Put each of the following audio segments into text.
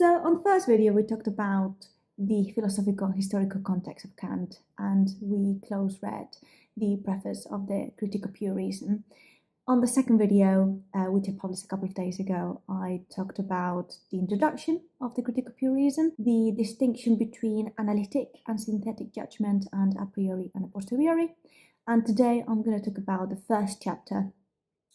So on the first video, we talked about the philosophical and historical context of Kant, and we close-read the preface of the Critique of Pure Reason. On the second video, which I published a couple of days ago, I talked about the introduction of the Critique of Pure Reason, the distinction between analytic and synthetic judgment, and a priori and a posteriori. And today I'm going to talk about the first chapter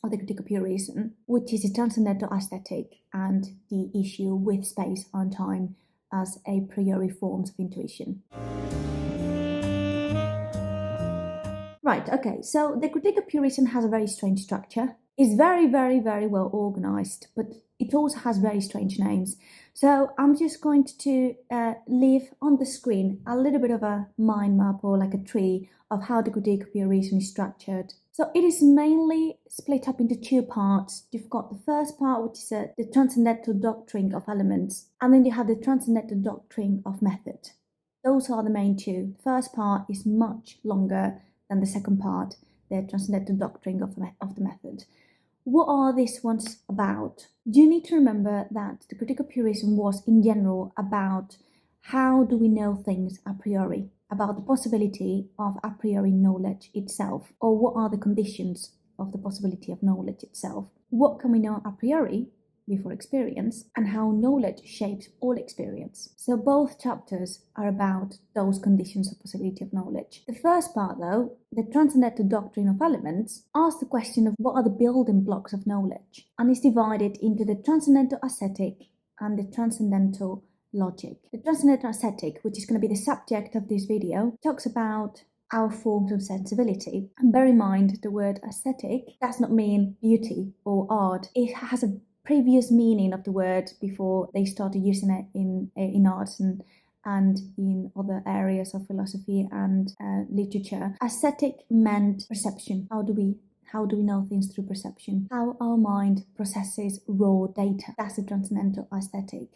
of the Critique of Pure Reason, which is the transcendental aesthetic and the issue with space and time as a priori forms of intuition. Right, okay, so the Critique of Pure Reason has a very strange structure. It's very, very, very well organized, but it also has very strange names. So I'm just going to leave on the screen a little bit of a mind map or like a tree of how the Critique of Pure Reason is structured. So it is mainly split up into two parts. You've got the first part, which is the Transcendental Doctrine of Elements, and then you have the Transcendental Doctrine of Method. Those are the main two. The first part is much longer than the second part, the Transcendental Doctrine of the Method. What are these ones about? You need to remember that the Critique of Pure Reason was in general about how do we know things a priori, about the possibility of a priori knowledge itself, or what are the conditions of the possibility of knowledge itself. What can we know a priori before experience, and how knowledge shapes all experience. So both chapters are about those conditions of possibility of knowledge. The first part, though, the Transcendental Doctrine of Elements, asks the question of what are the building blocks of knowledge, and is divided into the Transcendental Aesthetic and the Transcendental Logic. The Transcendental Aesthetic, which is going to be the subject of this video, talks about our forms of sensibility. And bear in mind, the word aesthetic does not mean beauty or art. It has a previous meaning of the word before they started using it in arts and in other areas of philosophy and literature. Aesthetic meant perception. How do we know things through perception? How our mind processes raw data. That's the transcendental aesthetic.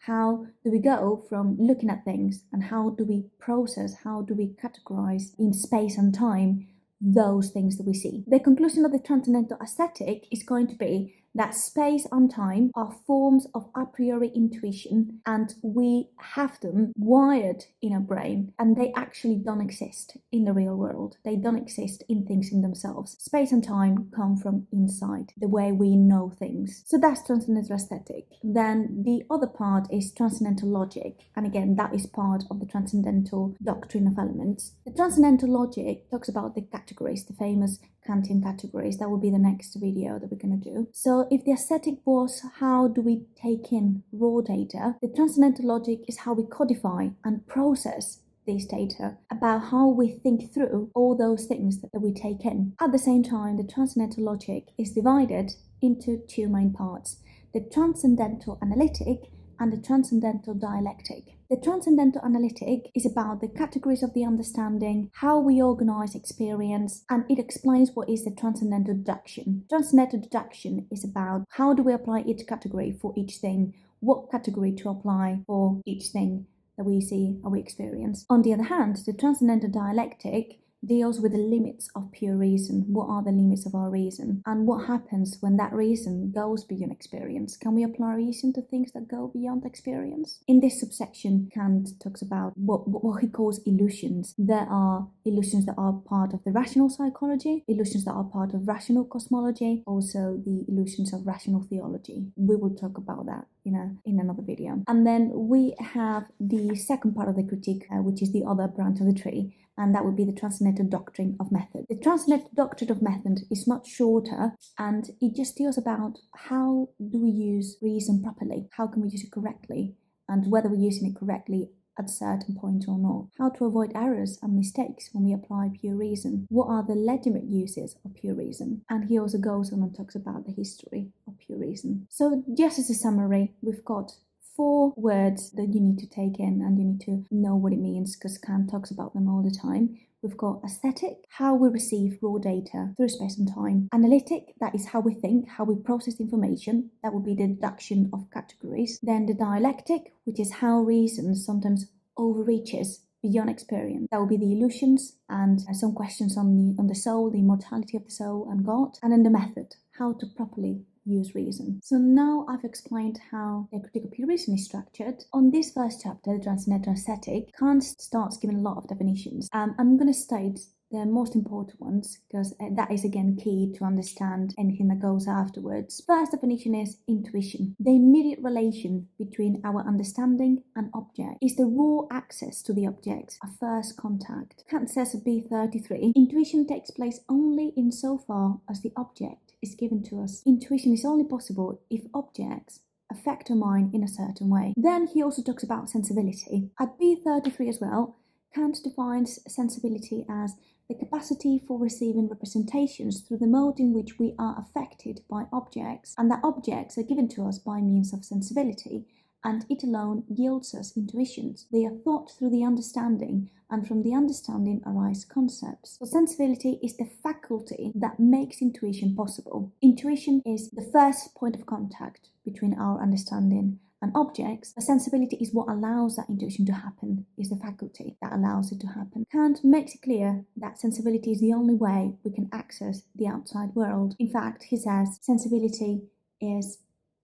How do we go from looking at things, and how do we process, how do we categorize in space and time those things that we see? The conclusion of the transcendental aesthetic is going to be that space and time are forms of a priori intuition, and we have them wired in our brain, and they actually don't exist in the real world. They don't exist in things in themselves. Space and time come from inside, the way we know things. So that's transcendental aesthetic. Then the other part is transcendental logic, and again, that is part of the Transcendental Doctrine of Elements. The transcendental logic talks about the categories, the famous Kantian categories. That will be the next video that we're going to do. So if the aesthetic was how do we take in raw data, the transcendental logic is how we codify and process these data, about how we think through all those things that we take in. At the same time, the transcendental logic is divided into two main parts, the transcendental analytic and the transcendental dialectic. The transcendental analytic is about the categories of the understanding, how we organize experience, and it explains what is the transcendental deduction. Transcendental deduction is about how do we apply each category for each thing, what category to apply for each thing that we see or we experience. On the other hand, the transcendental dialectic deals with the limits of pure reason. What are the limits of our reason? And what happens when that reason goes beyond experience? Can we apply reason to things that go beyond experience? In this subsection, Kant talks about what he calls illusions. There are illusions that are part of the rational psychology, illusions that are part of rational cosmology, also the illusions of rational theology. We will talk about that in another video. And then we have the second part of the critique, which is the other branch of the tree, and that would be the Transcendental Doctrine of Method. The Transcendental Doctrine of Method is much shorter, and it just deals about how do we use reason properly, how can we use it correctly, and whether we're using it correctly at a certain point or not. How to avoid errors and mistakes when we apply pure reason. What are the legitimate uses of pure reason? And he also goes on and talks about the history of pure reason. So just as a summary, we've got 4 words that you need to take in, and you need to know what it means because Kant talks about them all the time. We've got aesthetic, how we receive raw data through space and time. Analytic, that is how we think, how we process information. That would be the deduction of categories. Then the dialectic, which is how reason sometimes overreaches beyond experience. That will be the illusions and some questions on the soul, the immortality of the soul and God. And then the method, how to properly use reason. So now I've explained how the critical pure reason is structured. On this first chapter, the Transcendental Aesthetic, Kant starts giving a lot of definitions. I'm going to state the most important ones because that is again key to understand anything that goes afterwards. First definition is intuition. The immediate relation between our understanding and object is the raw access to the object, a first contact. Kant says at B33, intuition takes place only insofar as the object is given to us. Intuition is only possible if objects affect our mind in a certain way. Then he also talks about sensibility. At B33 as well, Kant defines sensibility as the capacity for receiving representations through the mode in which we are affected by objects, and that objects are given to us by means of sensibility, and it alone yields us intuitions. They are thought through the understanding, and from the understanding arise concepts. So sensibility is the faculty that makes intuition possible. Intuition is the first point of contact between our understanding and objects. The sensibility is what allows that intuition to happen, is the faculty that allows it to happen. Kant makes it clear that sensibility is the only way we can access the outside world. In fact, he says sensibility is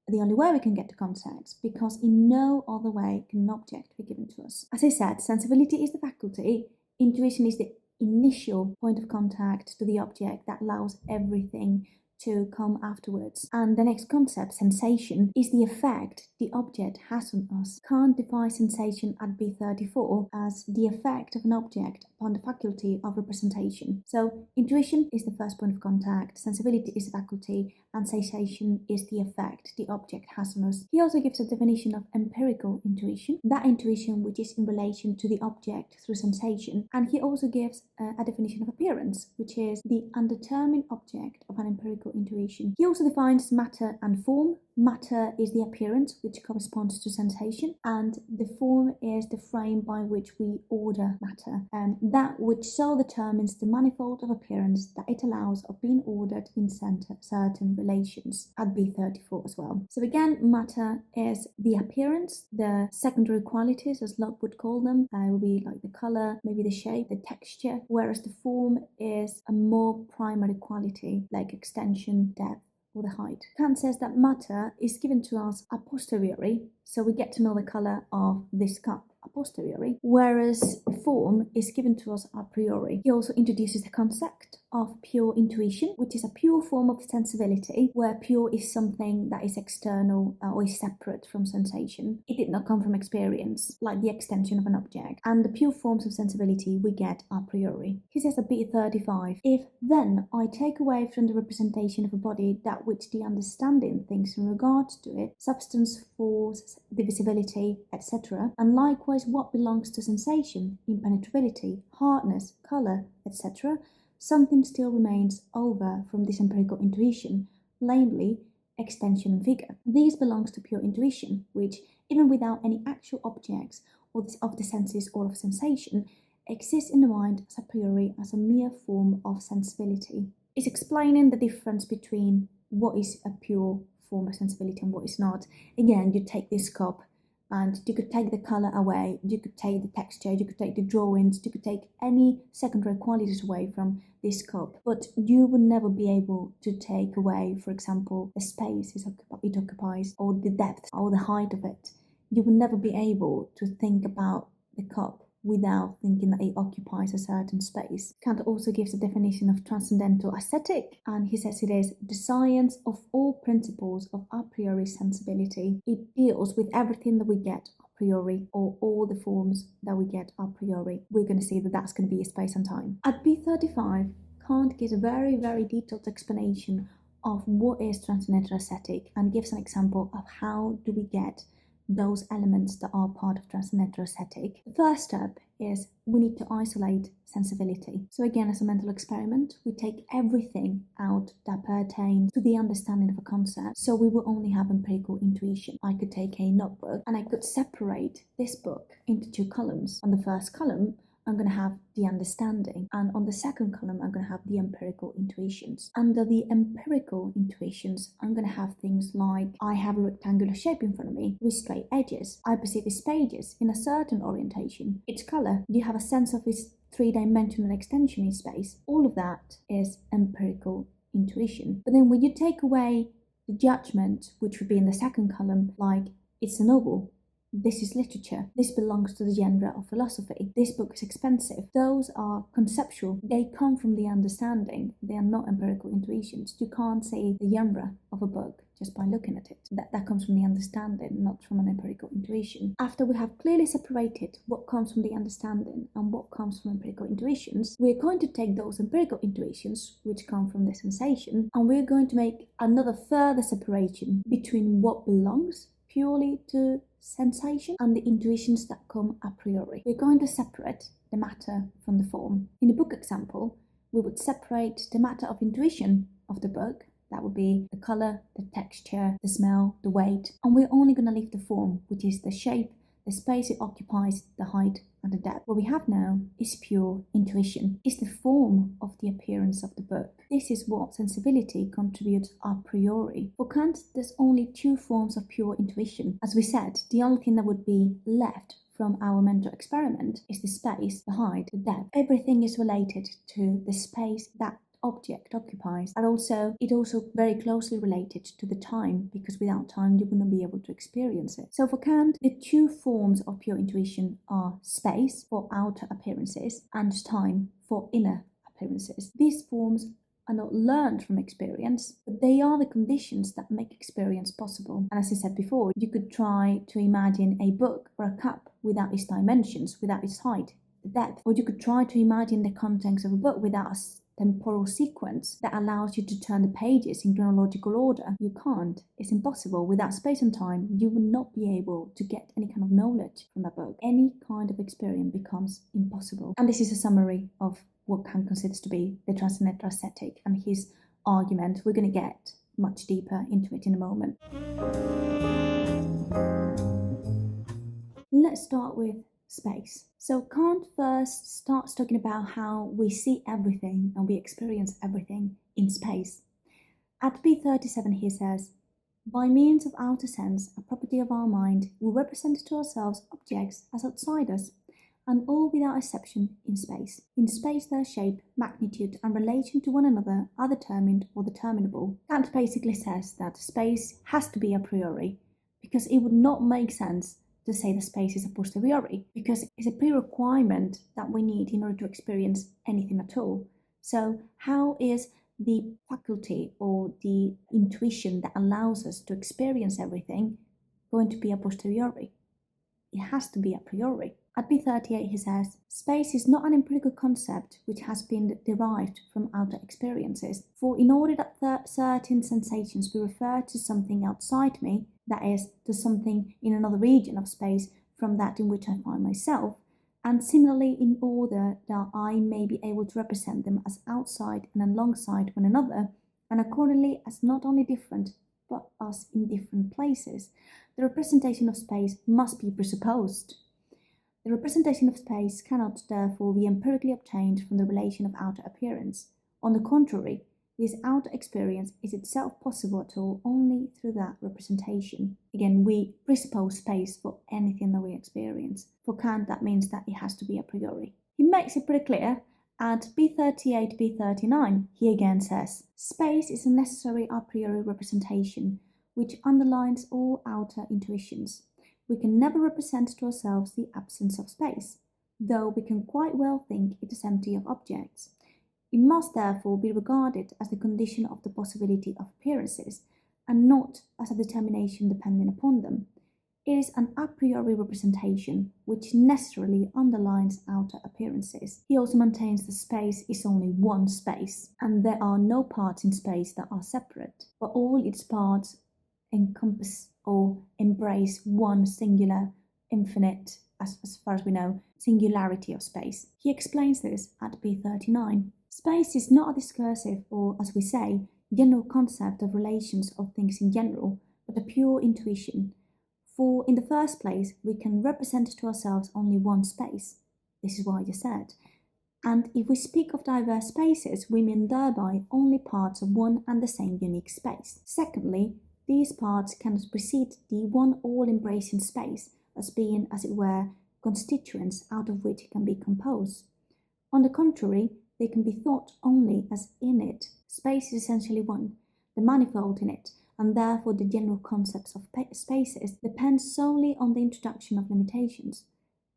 the only way we can get to concepts, because in no other way can an object be given to us. As I said, sensibility is the faculty, intuition is the initial point of contact to the object that allows everything to come afterwards. And the next concept, sensation, is the effect the object has on us. Kant defines sensation at B34 as the effect of an object upon the faculty of representation. So intuition is the first point of contact, sensibility is the faculty, and sensation is the effect the object has on us. He also gives a definition of empirical intuition, that intuition which is in relation to the object through sensation. And he also gives a definition of appearance, which is the undetermined object of an empirical intuition. He also defines matter and form. Matter is the appearance which corresponds to sensation, and the form is the frame by which we order matter, and that which so determines the manifold of appearance that it allows of being ordered in certain relations at B34 as well. So again, matter is the appearance, the secondary qualities as Locke would call them, will be like the color, maybe the shape, the texture, whereas the form is a more primary quality like extension, depth, or the height. Kant says that matter is given to us a posteriori, so we get to know the colour of this cup a posteriori, whereas form is given to us a priori. He also introduces the concept of pure intuition, which is a pure form of sensibility, where pure is something that is external or is separate from sensation. It did not come from experience, like the extension of an object. And the pure forms of sensibility we get a priori. He says at B35, if then I take away from the representation of a body that which the understanding thinks in regard to it, substance, force, divisibility, etc., and likewise what belongs to sensation, impenetrability, hardness, colour, etc., something still remains over from this empirical intuition, namely extension and figure. These belongs to pure intuition, which, even without any actual objects or of the senses or of sensation, exists in the mind as a priori, as a mere form of sensibility. It's explaining the difference between what is a pure form of sensibility and what is not. Again, you take this cup and you could take the colour away, you could take the texture, you could take the drawings, you could take any secondary qualities away from this cup, but you would never be able to take away, for example, the space it occupies, or the depth or the height of it. You would never be able to think about the cup without thinking that it occupies a certain space. Kant also gives a definition of transcendental aesthetic, and he says it is the science of all principles of a priori sensibility. It deals with everything that we get a priori, or all the forms that we get a priori. We're going to see that that's going to be space and time. At B35, Kant gives a very, very detailed explanation of what is transcendental aesthetic and gives an example of how do we get those elements that are part of transcendental aesthetic. The first step is we need to isolate sensibility. So again, as a mental experiment, we take everything out that pertains to the understanding of a concept, so we will only have empirical intuition. I could take a notebook and I could separate this book into two columns. On the first column, I'm going to have the understanding, and on the second column I'm going to have the empirical intuitions. Under the empirical intuitions, I'm going to have things like I have a rectangular shape in front of me with straight edges. I perceive its pages in a certain orientation. Its colour, do you have a sense of its three-dimensional extension in space? All of that is empirical intuition. But then when you take away The judgment, which would be in the second column, like it's a novel, this is literature, this belongs to the genre of philosophy, this book is expensive. Those are conceptual. They come from the understanding. They are not empirical intuitions. You can't say the genre of a book just by looking at it. That comes from the understanding, not from an empirical intuition. After we have clearly separated what comes from the understanding and what comes from empirical intuitions, we're going to take those empirical intuitions, which come from the sensation, and we're going to make another further separation between what belongs purely to sensation and the intuitions that come a priori. We're going to separate the matter from the form. In the book example, we would separate the matter of intuition of the book. That would be the color, the texture, the smell, the weight, and we're only going to leave the form, which is the shape, the space it occupies, the height, and the depth. What we have now is pure intuition. It's the form of the appearance of the book. This is what sensibility contributes a priori. For Kant, there's only two forms of pure intuition. As we said, the only thing that would be left from our mental experiment is the space, the height, the depth. Everything is related to the space that object occupies, and it also very closely related to the time, because without time you wouldn't be able to experience it. So for Kant, the two forms of pure intuition are space for outer appearances and time for inner appearances. These forms are not learned from experience, but they are the conditions that make experience possible. And as I said before, you could try to imagine a book or a cup without its dimensions, without its height, the depth, or you could try to imagine the contents of a book without a temporal sequence that allows you to turn the pages in chronological order. You can't. It's impossible. Without space and time, you will not be able to get any kind of knowledge from a book. Any kind of experience becomes impossible. And this is a summary of what Kant considers to be the transcendental aesthetic and his argument. We're going to get much deeper into it in a moment. Let's start with space. So Kant first starts talking about how we see everything and we experience everything in space. At B37 he says, by means of outer sense, a property of our mind, we represent to ourselves objects as outsiders, and all without exception in space. In space their shape, magnitude and relation to one another are determined or determinable. Kant basically says that space has to be a priori, because it would not make sense to say the space is a posteriori, because it's a pre-requirement that we need in order to experience anything at all. So how is the faculty or the intuition that allows us to experience everything going to be a posteriori? It has to be a priori. At B38 he says, space is not an empirical concept which has been derived from outer experiences, for in order that certain sensations be referred to something outside me, that is, to something in another region of space from that in which I find myself, and similarly in order that I may be able to represent them as outside and alongside one another, and accordingly as not only different, but as in different places, the representation of space must be presupposed. The representation of space cannot therefore be empirically obtained from the relation of outer appearance. On the contrary, this outer experience is itself possible at all only through that representation. Again, we presuppose space for anything that we experience. For Kant, that means that it has to be a priori. He makes it pretty clear at B38, B39. He again says, space is a necessary a priori representation which underlines all outer intuitions. We can never represent to ourselves the absence of space, though we can quite well think it is empty of objects. It must therefore be regarded as the condition of the possibility of appearances, and not as a determination depending upon them. It is an a priori representation which necessarily underlines outer appearances. He also maintains that space is only one space, and there are no parts in space that are separate, but all its parts encompass or embrace one singular, infinite, as far as we know, singularity of space. He explains this at B39. Space is not a discursive or, as we say, general concept of relations of things in general, but a pure intuition. For in the first place, we can represent to ourselves only one space. This is what I just said. And if we speak of diverse spaces, we mean thereby only parts of one and the same unique space. Secondly, these parts cannot precede the one all-embracing space, as being, as it were, constituents out of which it can be composed. On the contrary, they can be thought only as in it. Space is essentially one, the manifold in it, and therefore the general concepts of spaces depend solely on the introduction of limitations.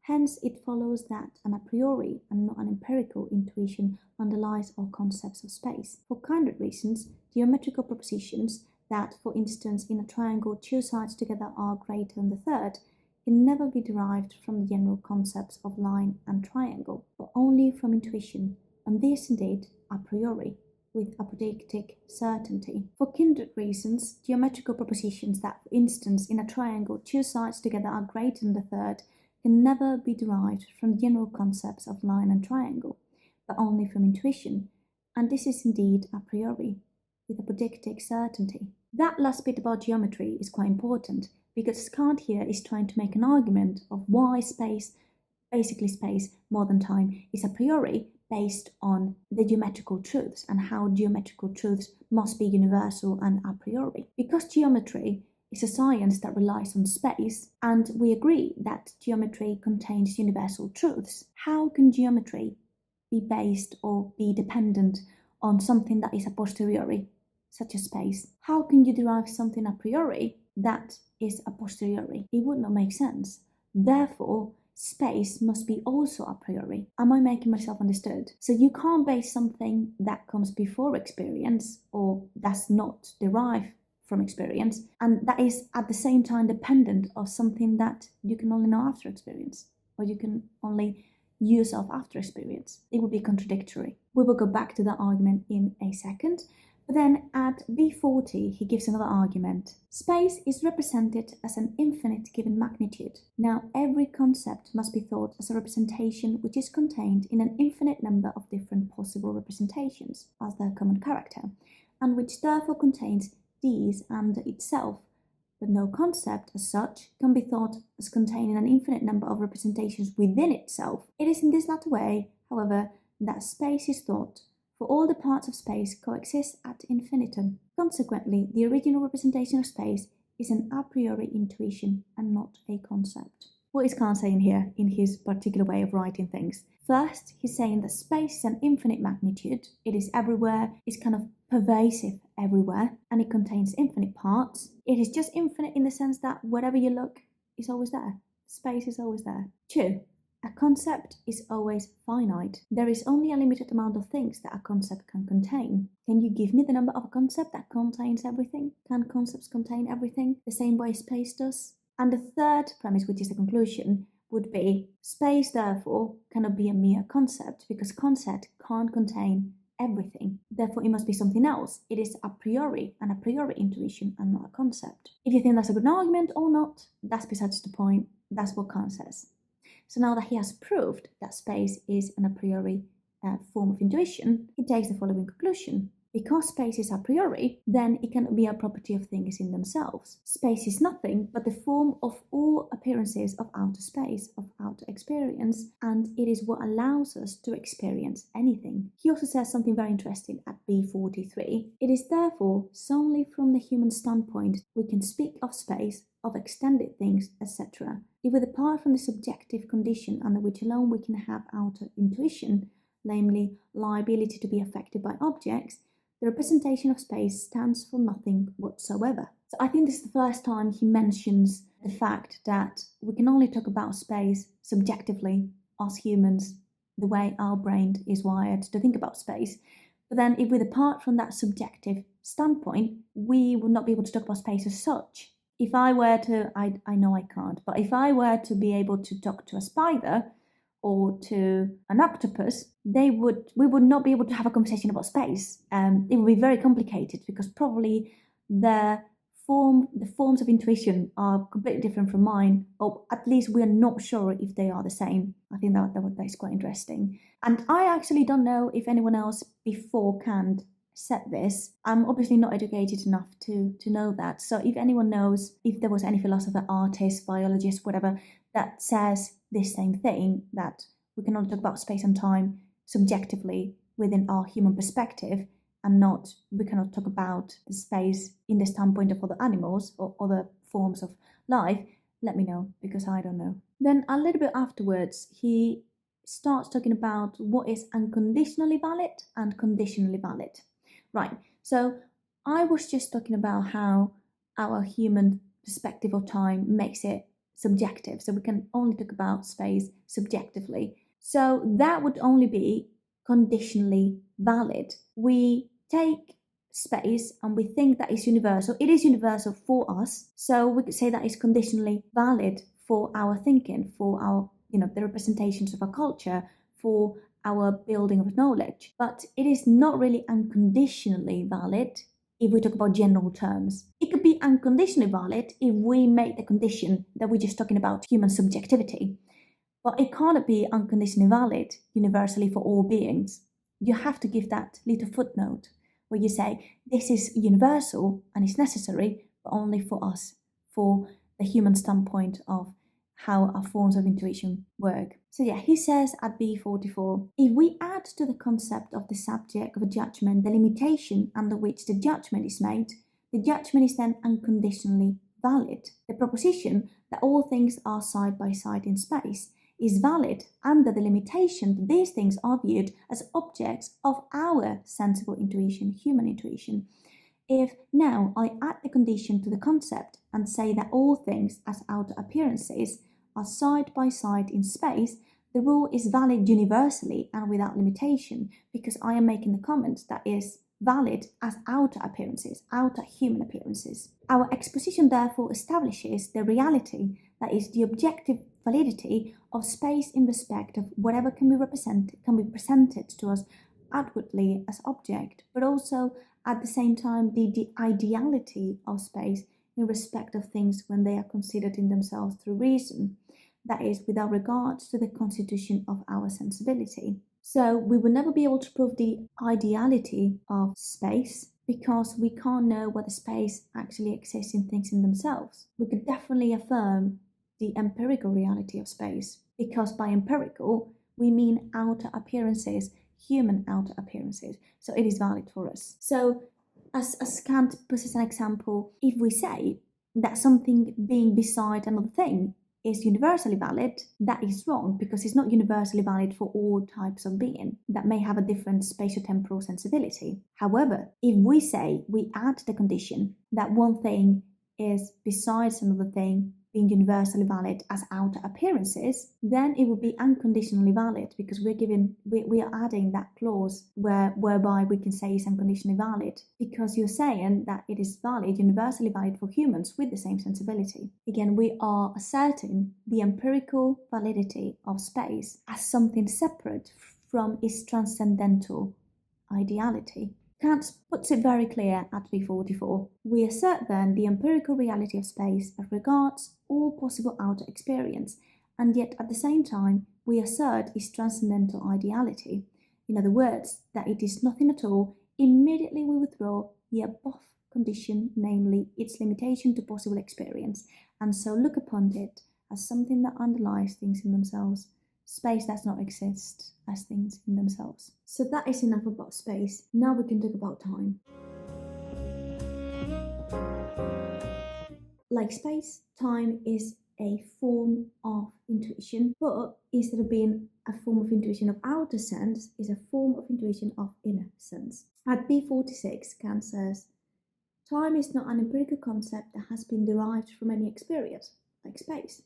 Hence, it follows that an a priori and not an empirical intuition underlies all concepts of space. For kindred reasons, geometrical propositions that, for instance, in a triangle two sides together are greater than the third, can never be derived from the general concepts of line and triangle, but only from intuition, and this indeed a priori, with apodictic certainty. For kindred reasons, geometrical propositions that, for instance, in a triangle two sides together are greater than the third, can never be derived from the general concepts of line and triangle, but only from intuition, and this is indeed a priori, with apodictic certainty. That last bit about geometry is quite important, because Kant here is trying to make an argument of why space, basically space more than time, is a priori based on the geometrical truths and how geometrical truths must be universal and a priori. Because geometry is a science that relies on space, and we agree that geometry contains universal truths, how can geometry be based or be dependent on something that is a posteriori, such as space? How can you derive something a priori that is a posteriori? It would not make sense. Therefore, space must be also a priori. Am I making myself understood? So you can't base something that comes before experience or that's not derived from experience, and that is at the same time dependent of something that you can only know after experience, or you can only use of after experience. It would be contradictory. We will go back to that argument in a second. But then at B40, he gives another argument. Space is represented as an infinite given magnitude. Now, every concept must be thought as a representation which is contained in an infinite number of different possible representations as their common character, and which therefore contains these and itself. But no concept as such can be thought as containing an infinite number of representations within itself. It is in this latter way, however, that space is thought, for all the parts of space coexist ad infinitum. Consequently, the original representation of space is an a priori intuition and not a concept. What is Kant saying here in his particular way of writing things? First, he's saying that space is an infinite magnitude. It is everywhere, it's kind of pervasive everywhere, and it contains infinite parts. It is just infinite in the sense that wherever you look, it's always there. Space is always there. 2. A concept is always finite. There is only a limited amount of things that a concept can contain. Can you give me the number of a concept that contains everything? Can concepts contain everything the same way space does? And the third premise, which is the conclusion, would be space therefore cannot be a mere concept because concept can't contain everything. Therefore, it must be something else. It is a priori, an a priori intuition and not a concept. If you think that's a good argument or not, that's besides the point. That's what Kant says. So now that he has proved that space is an a priori form of intuition, he takes the following conclusion. Because space is a priori, then it cannot be a property of things in themselves. Space is nothing but the form of all appearances of outer space, of outer experience, and it is what allows us to experience anything. He also says something very interesting at B43. It is therefore solely from the human standpoint we can speak of space, of extended things, etc. If we depart from the subjective condition under which alone we can have outer intuition, namely liability to be affected by objects, the representation of space stands for nothing whatsoever. So I think this is the first time he mentions the fact that we can only talk about space subjectively as humans, the way our brain is wired to think about space. But then if we depart from that subjective standpoint, we would not be able to talk about space as such. If I were to, I know I can't, but if I were to be able to talk to a spider or to an octopus, we would not be able to have a conversation about space. It would be very complicated because probably the forms of intuition are completely different from mine, or at least we're not sure if they are the same. I think that is quite interesting. And I actually don't know if anyone else before Kant said this. I'm obviously not educated enough to know that. So if anyone knows if there was any philosopher, artist, biologist, whatever, that says this same thing, that we can only talk about space and time subjectively within our human perspective, and we cannot talk about the space in the standpoint of other animals or other forms of life, let me know, because I don't know. Then a little bit afterwards, he starts talking about what is unconditionally valid and conditionally valid. Right, so I was just talking about how our human perspective of time makes it subjective. So we can only talk about space subjectively. So that would only be conditionally valid. We take space and we think that is universal. It is universal for us. So we could say that is conditionally valid for our thinking, for our, the representations of our culture, for our building of knowledge. But it is not really unconditionally valid if we talk about general terms. It could be unconditionally valid if we make the condition that we're just talking about human subjectivity. But it can't be unconditionally valid universally for all beings. You have to give that little footnote where you say this is universal and it's necessary, but only for us, for the human standpoint of how our forms of intuition work. So yeah, he says at B44, if we add to the concept of the subject of a judgment the limitation under which the judgment is made, the judgment is then unconditionally valid. The proposition that all things are side by side in space is valid under the limitation that these things are viewed as objects of our sensible intuition, human intuition. If now I add the condition to the concept and say that all things as outer appearances are side by side in space, the rule is valid universally and without limitation, because I am making the comment that is valid as outer appearances, outer human appearances. Our exposition therefore establishes the reality, that is the objective validity of space in respect of whatever can be presented to us outwardly as object, but also at the same time the ideality of space in respect of things when they are considered in themselves through reason, that is without regard to the constitution of our sensibility. So we will never be able to prove the ideality of space because we can't know whether space actually exists in things in themselves. We could definitely affirm the empirical reality of space, because by empirical we mean outer appearances, human outer appearances. So it is valid for us. So as Kant puts as an example, if we say that something being beside another thing is universally valid, that is wrong, because it's not universally valid for all types of being that may have a different spatiotemporal sensibility. However, if we say we add the condition that one thing is besides another thing being universally valid as outer appearances, then it would be unconditionally valid, because we are adding that clause whereby we can say it's unconditionally valid, because you're saying that it is valid, universally valid for humans with the same sensibility. Again, we are asserting the empirical validity of space as something separate from its transcendental ideality. Kant puts it very clear at B44. We assert then the empirical reality of space as regards all possible outer experience, and yet at the same time we assert its transcendental ideality. In other words, that it is nothing at all. Immediately we withdraw the above condition, namely its limitation to possible experience, and so look upon it as something that underlies things in themselves. Space does not exist as things in themselves. So that is enough about space. Now we can talk about time. Like space, time is a form of intuition, but instead of being a form of intuition of outer sense, is a form of intuition of inner sense. At B46, Kant says, time is not an empirical concept that has been derived from any experience, like space.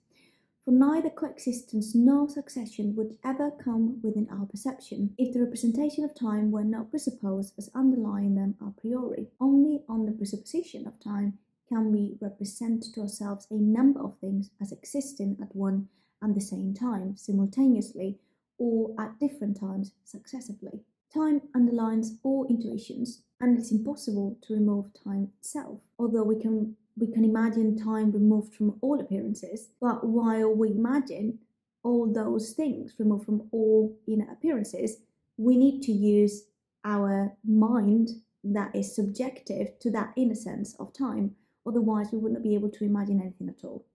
For neither coexistence nor succession would ever come within our perception if the representation of time were not presupposed as underlying them a priori. Only on the presupposition of time can we represent to ourselves a number of things as existing at one and the same time, simultaneously, or at different times successively. Time underlines all intuitions, and it's impossible to remove time itself, although we can imagine time removed from all appearances, but while we imagine all those things removed from all inner appearances, we need to use our mind that is subjective to that inner sense of time, otherwise we wouldn't be able to imagine anything at all.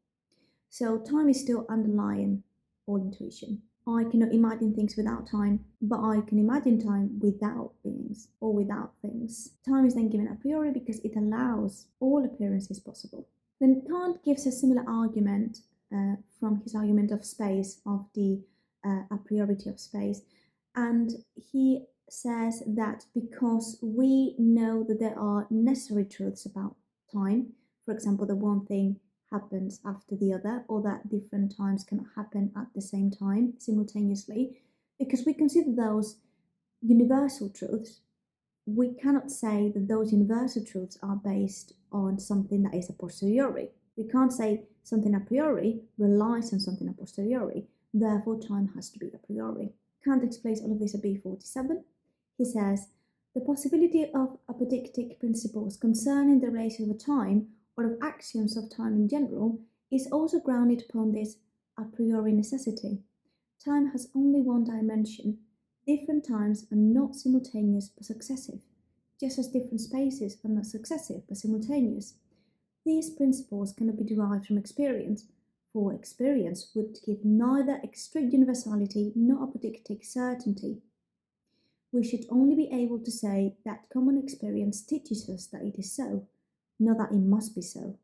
So time is still underlying all intuition. I cannot imagine things without time, but I can imagine time without beings or without things. Time is then given a priori because it allows all appearances possible. Then Kant gives a similar argument from his argument of space, of the a priority of space, and he says that because we know that there are necessary truths about time, for example, that one thing happens after the other, or that different times cannot happen at the same time simultaneously, because we consider those universal truths. We cannot say that those universal truths are based on something that is a posteriori. We can't say something a priori relies on something a posteriori, therefore time has to be a priori. Kant explains all of this at B47. He says, the possibility of apodictic principles concerning the relation of time or of axioms of time in general is also grounded upon this a priori necessity. Time has only one dimension. Different times are not simultaneous but successive, just as different spaces are not successive but simultaneous. These principles cannot be derived from experience, for experience would give neither strict universality nor apodictic certainty. We should only be able to say that common experience teaches us that it is so, not that it must be so.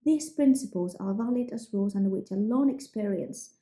These principles are valid as rules under which alone experiences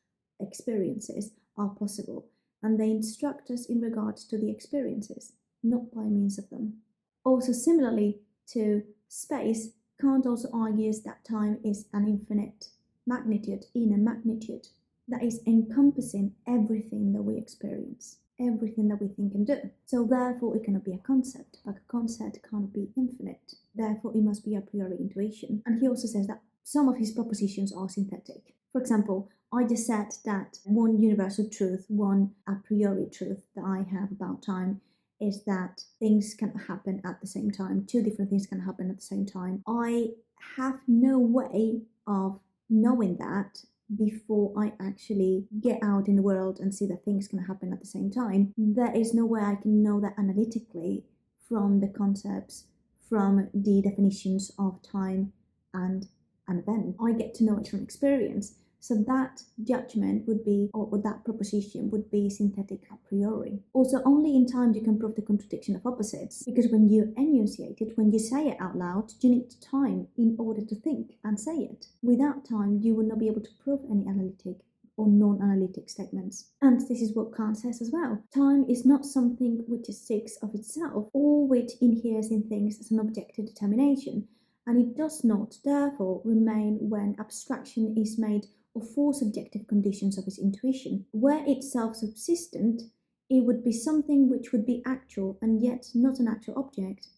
are possible, and they instruct us in regards to the experiences, not by means of them. Also, similarly to space, Kant also argues that time is an infinite magnitude, inner magnitude, that is encompassing everything that we experience, everything that we think and do. So therefore it cannot be a concept, but a concept cannot be infinite. Therefore it must be a priori intuition. And he also says that some of his propositions are synthetic. For example, I just said that one universal truth, one a priori truth that I have about time is that things can happen at the same time. Two different things can happen at the same time. I have no way of knowing that before I actually get out in the world and see that things can happen at the same time. There is no way I can know that analytically from the concepts, from the definitions of time and an event. I get to know it from experience. So that judgment would be, or that proposition would be synthetic a priori. Also, only in time you can prove the contradiction of opposites, because when you enunciate it, when you say it out loud, you need time in order to think and say it. Without time, you will not be able to prove any analytic or non-analytic statements. And this is what Kant says as well. Time is not something which seeks of itself, or which inheres in things as an objective determination, and it does not, therefore, remain when abstraction is made of four subjective conditions of its intuition. Were it self-subsistent, it would be something which would be actual and yet not an actual object.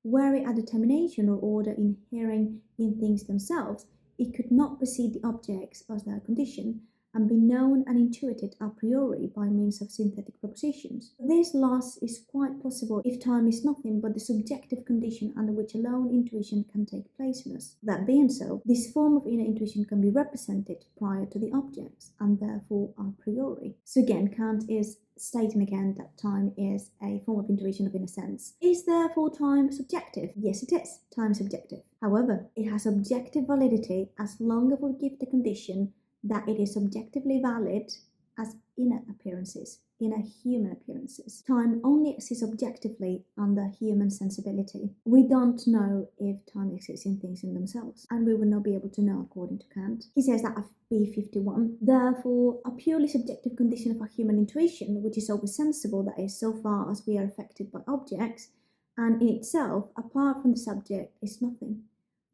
Were it a determination or order inhering in things themselves, it could not perceive the objects as their condition, and be known and intuited a priori by means of synthetic propositions. This last is quite possible if time is nothing but the subjective condition under which alone intuition can take place in us. That being so, this form of inner intuition can be represented prior to the objects, and therefore a priori. So again, Kant is stating again that time is a form of intuition of inner sense. Is therefore time subjective? Yes, it is. Time is subjective. However, it has objective validity as long as we give the condition that it is objectively valid as inner appearances, inner human appearances. Time only exists objectively under human sensibility. We don't know if time exists in things in themselves, and we will not be able to know according to Kant. He says that at B51, therefore, a purely subjective condition of a human intuition, which is always sensible, that is, so far as we are affected by objects, and in itself, apart from the subject, is nothing.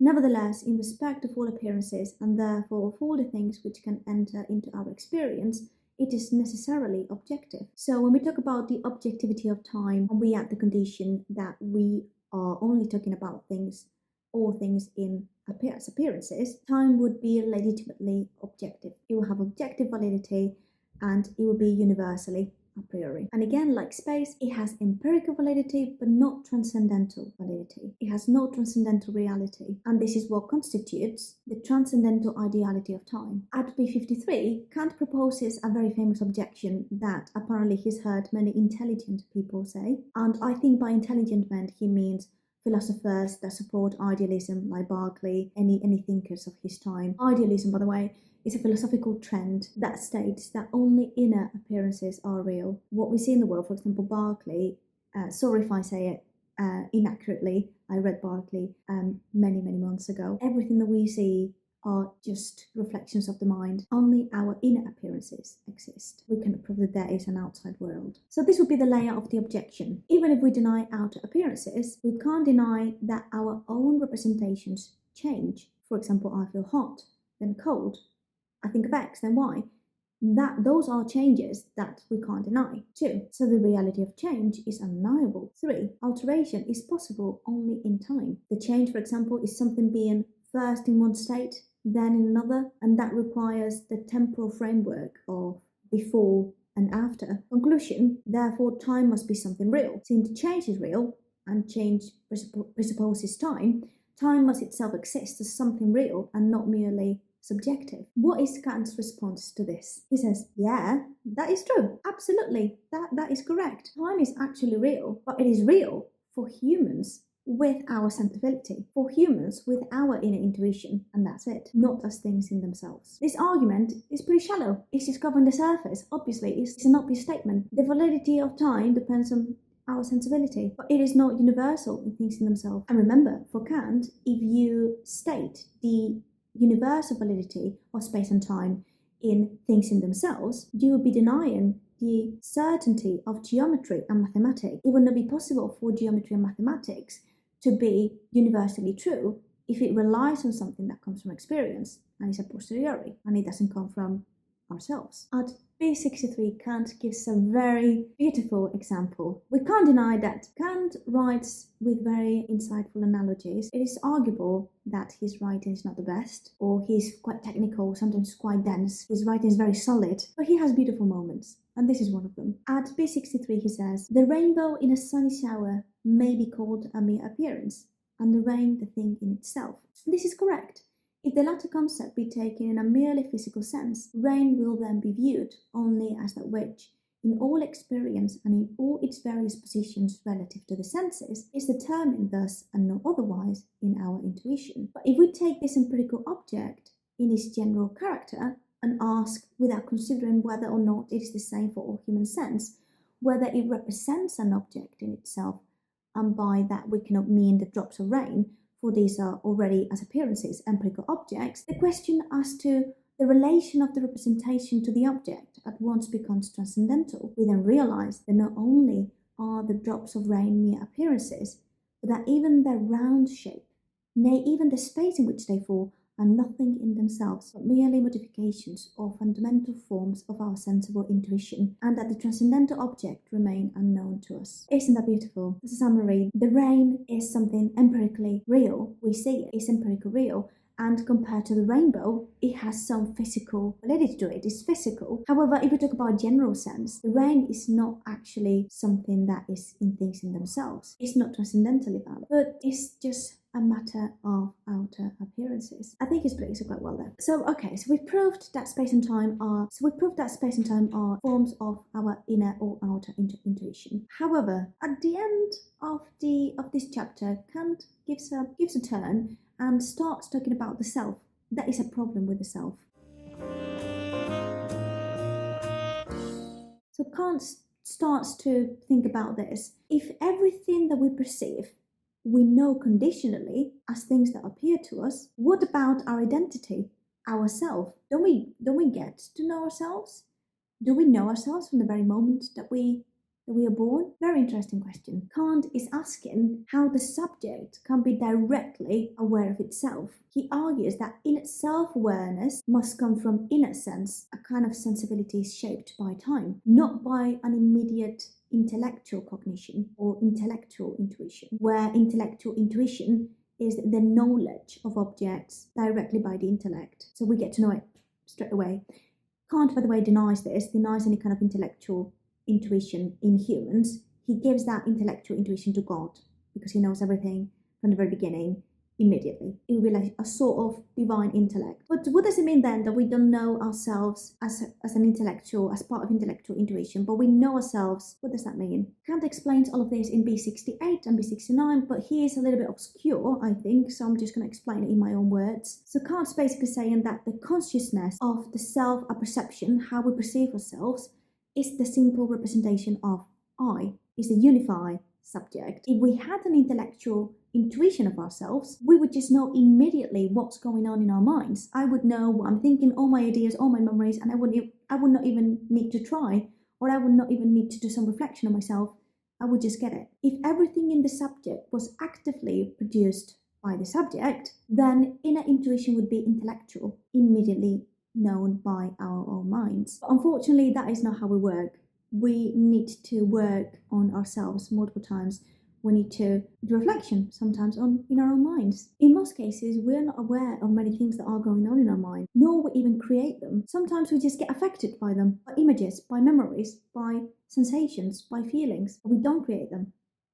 Nevertheless, in respect of all appearances, and therefore of all the things which can enter into our experience, it is necessarily objective. So when we talk about the objectivity of time, we add the condition that we are only talking about things, all things in appearances, time would be legitimately objective. It will have objective validity, and it will be universally a priori. And again, like space, it has empirical validity but not transcendental validity. It has no transcendental reality, and this is what constitutes the transcendental ideality of time. At B53, Kant proposes a very famous objection that apparently he's heard many intelligent people say, and I think by intelligent men he means philosophers that support idealism like Berkeley, any thinkers of his time. Idealism, by the way, is a philosophical trend that states that only inner appearances are real. What we see in the world, for example, Berkeley, sorry if I say it inaccurately, I read Berkeley many months ago. Everything that we see are just reflections of the mind. Only our inner appearances exist. We cannot prove that there is an outside world. So this would be the layer of the objection. Even if we deny outer appearances, we can't deny that our own representations change. For example, I feel hot, then cold. I think of X, then Y. Those are changes that we can't deny. 2. So the reality of change is undeniable. 3. Alteration is possible only in time. The change, for example, is something being first in one state, then in another, and that requires the temporal framework of before and after. Conclusion, therefore, time must be something real. Since change is real, and change presupposes time, time must itself exist as something real and not merely subjective. What is Kant's response to this? He says, yeah, that is true. Absolutely. That is correct. Time is actually real, but it is real for humans with our sensibility, for humans with our inner intuition, and that's it, not as things in themselves. This argument is pretty shallow. It's just covering the surface. Obviously, it's an obvious statement. The validity of time depends on our sensibility, but it is not universal in things in themselves. And remember, for Kant, if you state the universal validity of space and time in things in themselves, you would be denying the certainty of geometry and mathematics. It would not be possible for geometry and mathematics to be universally true if it relies on something that comes from experience and is a posteriori, and it doesn't come from ourselves. At B63, Kant gives a very beautiful example. We can't deny that Kant writes with very insightful analogies. It is arguable that his writing is not the best, or he's quite technical, sometimes quite dense. His writing is very solid, but he has beautiful moments, and this is one of them. At B63, he says, "The rainbow in a sunny shower may be called a mere appearance, and the rain the thing in itself." This is correct. If the latter concept be taken in a merely physical sense, rain will then be viewed only as that which, in all experience and in all its various positions relative to the senses, is determined thus and no otherwise in our intuition. But if we take this empirical object in its general character and ask, without considering whether or not it is the same for all human sense, whether it represents an object in itself, and by that we cannot mean the drops of rain, for these are already as appearances empirical objects, the question as to the relation of the representation to the object at once becomes transcendental. We then realize that not only are the drops of rain mere appearances, but that even their round shape, nay, even the space in which they fall, are nothing in themselves, but merely modifications or fundamental forms of our sensible intuition, and that the transcendental object remain unknown to us. Isn't that beautiful? As a summary, the rain is something empirically real. We see it, it's empirically real. And compared to the rainbow, it has some physical validity to it. It's physical. However, if we talk about general sense, the rain is not actually something that is in things in themselves. It's not transcendentally valid, but it's just a matter of outer appearances. I think it's placed quite well there. So we've proved that space and time are forms of our inner or outer intuition. However, at the end of this chapter, Kant gives a turn and starts talking about the self. There is a problem with the self. So Kant starts to think about this. If everything that we perceive we know conditionally as things that appear to us, what about our identity, ourself? Don't we get to know ourselves? Do we know ourselves from the very moment that we are born? Very interesting question. Kant is asking how the subject can be directly aware of itself. He argues that inner self-awareness must come from inner sense, a kind of sensibility shaped by time, not by an immediate intellectual cognition or intellectual intuition, where intellectual intuition is the knowledge of objects directly by the intellect. So we get to know it straight away. Kant, by the way, denies any kind of intellectual intuition in humans. He gives that intellectual intuition to God because he knows everything from the very beginning immediately. It will be like a sort of divine intellect. But what does it mean then that we don't know ourselves as an intellectual, as part of intellectual intuition, but we know ourselves? What does that mean? Kant explains all of this in B68 and B69, but he is a little bit obscure, I think, so I'm just going to explain it in my own words. So Kant's basically saying that the consciousness of the self, a perception, how we perceive ourselves, is the simple representation of I, is the unified subject. If we had an intellectual intuition of ourselves, we would just know immediately what's going on in our minds. I would know what I'm thinking, all my ideas, all my memories, and I would not even need to try, or I would not even need to do some reflection on myself. I would just get it. If everything in the subject was actively produced by the subject, then inner intuition would be intellectual, immediately known by our own minds. But unfortunately, that is not how we work. We need to work on ourselves multiple times. We need to do reflection, sometimes in our own minds. In most cases, we're not aware of many things that are going on in our mind, nor we even create them. Sometimes we just get affected by them, by images, by memories, by sensations, by feelings. We don't create them.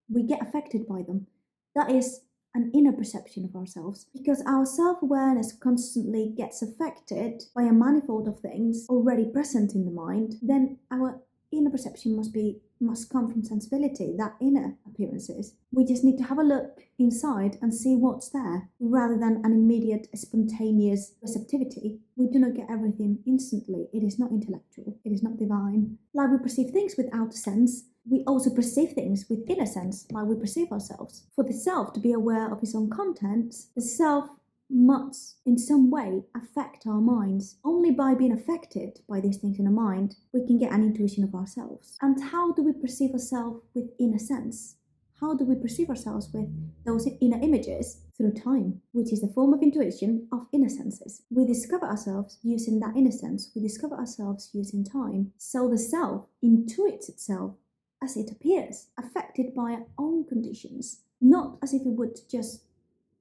We get affected by them. That is an inner perception of ourselves, because our self-awareness constantly gets affected by a manifold of things already present in the mind. Then our inner perception must come from sensibility, that inner appearances. We just need to have a look inside and see what's there, rather than an immediate spontaneous receptivity. We do not get everything instantly. It is not intellectual. It is not divine. Like we perceive things with outer sense, we also perceive things with inner sense, like we perceive ourselves. For the self to be aware of its own contents, the self must in some way affect our minds. Only by being affected by these things in the mind, we can get an intuition of ourselves. And how do we perceive ourselves with inner sense? How do we perceive ourselves with those inner images? Through time, which is the form of intuition of inner senses. We discover ourselves using that inner sense. We discover ourselves using time. So the self intuits itself as it appears, affected by our own conditions, not as if it would just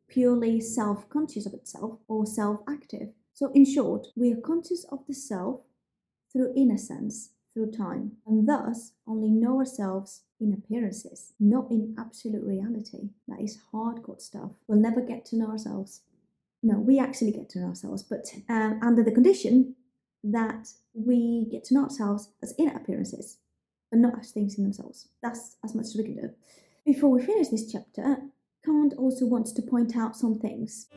purely self-conscious of itself or self-active. So in short, we are conscious of the self through inner sense, through time, and thus only know ourselves in appearances, not in absolute reality. That is hardcore stuff. We'll never get to know ourselves. No, we actually get to know ourselves, but under the condition that we get to know ourselves as inner appearances, but not as things in themselves. That's as much as we can do. Before we finish this chapter, Kant also wants to point out some things.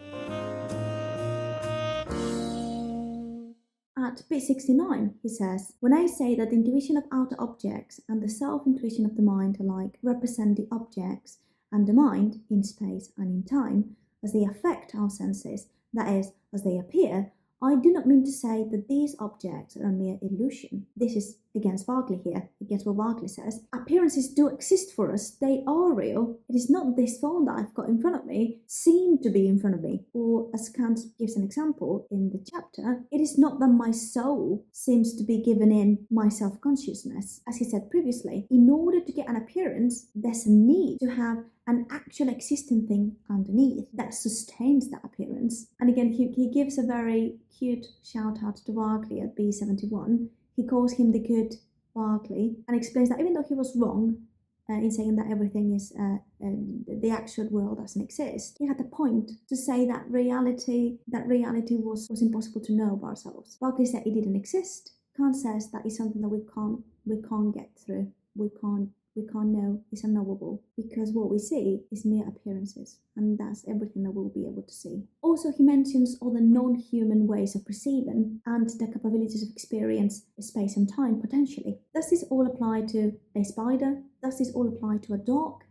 At bit 69, he says, when I say that the intuition of outer objects and the self-intuition of the mind alike represent the objects and the mind in space and in time, as they affect our senses, that is, as they appear, I do not mean to say that these objects are a mere illusion. This is against Berkeley here, against what Berkeley says. Appearances do exist for us, they are real. It is not that this phone that I've got in front of me seemed to be in front of me. Or, as Kant gives an example in the chapter, it is not that my soul seems to be given in my self-consciousness. As he said previously, in order to get an appearance, there's a need to have an actual existing thing underneath that sustains that appearance. And again, he gives a very cute shout out to Berkeley at B71. He calls him the good Berkeley and explains that even though he was wrong in saying that everything is the actual world doesn't exist, he had the point to say that reality was impossible to know of ourselves. Berkeley said it didn't exist. Kant says that is something that we can't get through. We can't know, it's unknowable, because what we see is mere appearances, and that's everything that we'll be able to see. Also, he mentions all the non-human ways of perceiving and the capabilities of experience space and time potentially. Does this all apply to a spider? Does this all apply to a dog?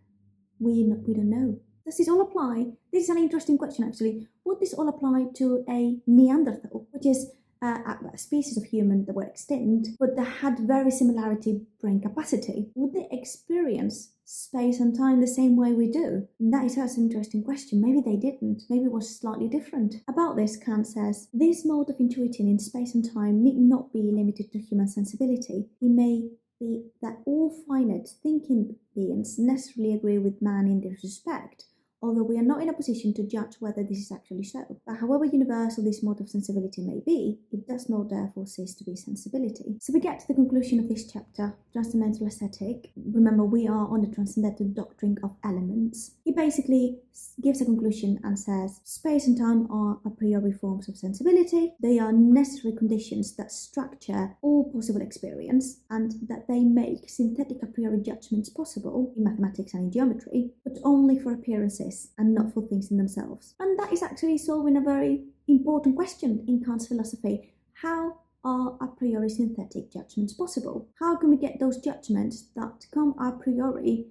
We don't know. Does this all apply? This is an interesting question actually. Would this all apply to a Neanderthal, which is a species of human that were extinct, but that had very similarity brain capacity? Would they experience space and time the same way we do? And that is an interesting question. Maybe they didn't. Maybe it was slightly different. About this, Kant says, this mode of intuiting in space and time need not be limited to human sensibility. It may be that all finite thinking beings necessarily agree with man in this respect, although we are not in a position to judge whether this is actually so. But however universal this mode of sensibility may be, it does not therefore cease to be sensibility. So we get to the conclusion of this chapter, Transcendental Aesthetic. Remember, we are on the Transcendental Doctrine of Elements. He basically gives a conclusion and says, space and time are a priori forms of sensibility. They are necessary conditions that structure all possible experience, and that they make synthetic a priori judgments possible in mathematics and in geometry, but only for appearances and not for things in themselves. And that is actually solving a very important question in Kant's philosophy. How are a priori synthetic judgments possible? How can we get those judgments that come a priori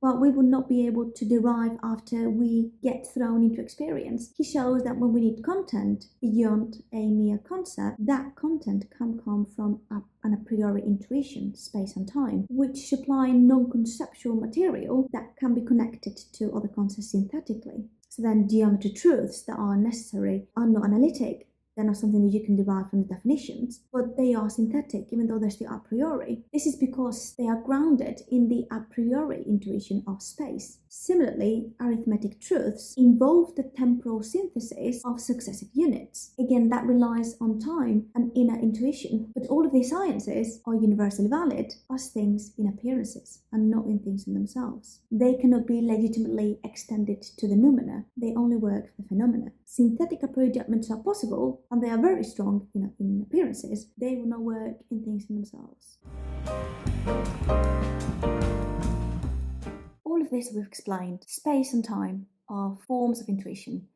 well, we would not be able to derive after we get thrown into experience. He shows that when we need content beyond a mere concept, that content can come from an a priori intuition, space and time, which supply non-conceptual material that can be connected to other concepts synthetically. So then geometry truths that are necessary are not analytic. They're not something that you can derive from the definitions, but they are synthetic, even though they're still a priori. This is because they are grounded in the a priori intuition of space. Similarly, arithmetic truths involve the temporal synthesis of successive units. Again, that relies on time and inner intuition, but all of these sciences are universally valid as things in appearances and not in things in themselves. They cannot be legitimately extended to the noumena. They only work for phenomena. Synthetic a priori judgments are possible, and they are very strong in appearances. They will not work in things in themselves. All of this we've explained. Space and time are forms of intuition,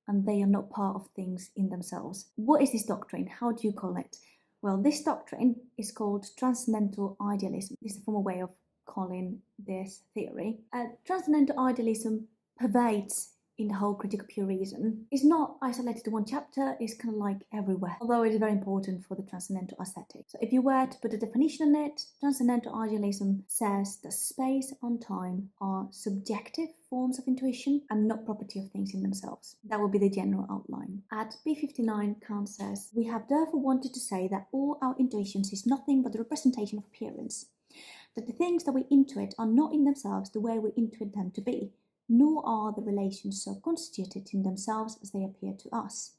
and they are not part of things in themselves. What is this doctrine? How do you call it? Well, this doctrine is called Transcendental Idealism. This is a formal way of calling this theory. Transcendental Idealism pervades in the whole Critique of Pure Reason. It's not isolated to one chapter, it's kind of like everywhere, although it is very important for the transcendental aesthetic. So if you were to put a definition on it, Transcendental Idealism says that space and time are subjective forms of intuition and not property of things in themselves. That would be the general outline. At B59, Kant says, "We have therefore wanted to say that all our intuitions is nothing but the representation of appearance, that the things that we intuit are not in themselves the way we intuit them to be, nor are the relations so constituted in themselves as they appear to us,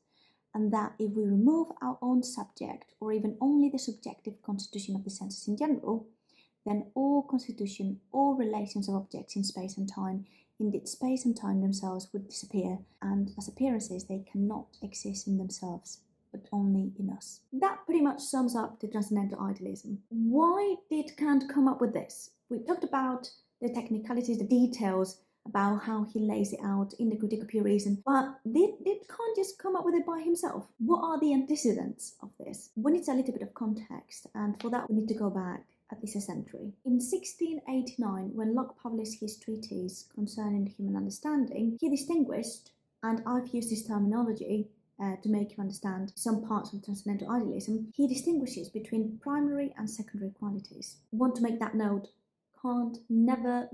and that if we remove our own subject, or even only the subjective constitution of the senses in general, then all constitution, all relations of objects in space and time, indeed space and time themselves, would disappear, and as appearances they cannot exist in themselves, but only in us." That pretty much sums up the Transcendental Idealism. Why did Kant come up with this? We talked about the technicalities, the details, about how he lays it out in the Critique of Pure Reason, but did Kant just come up with it by himself? What are the antecedents of this? We need a little bit of context, and for that we need to go back at least a century. In 1689, when Locke published his treatise concerning the human understanding, he distinguished, and I've used this terminology to make you understand some parts of Transcendental Idealism, he distinguishes between primary and secondary qualities. I want to make that note. Kant never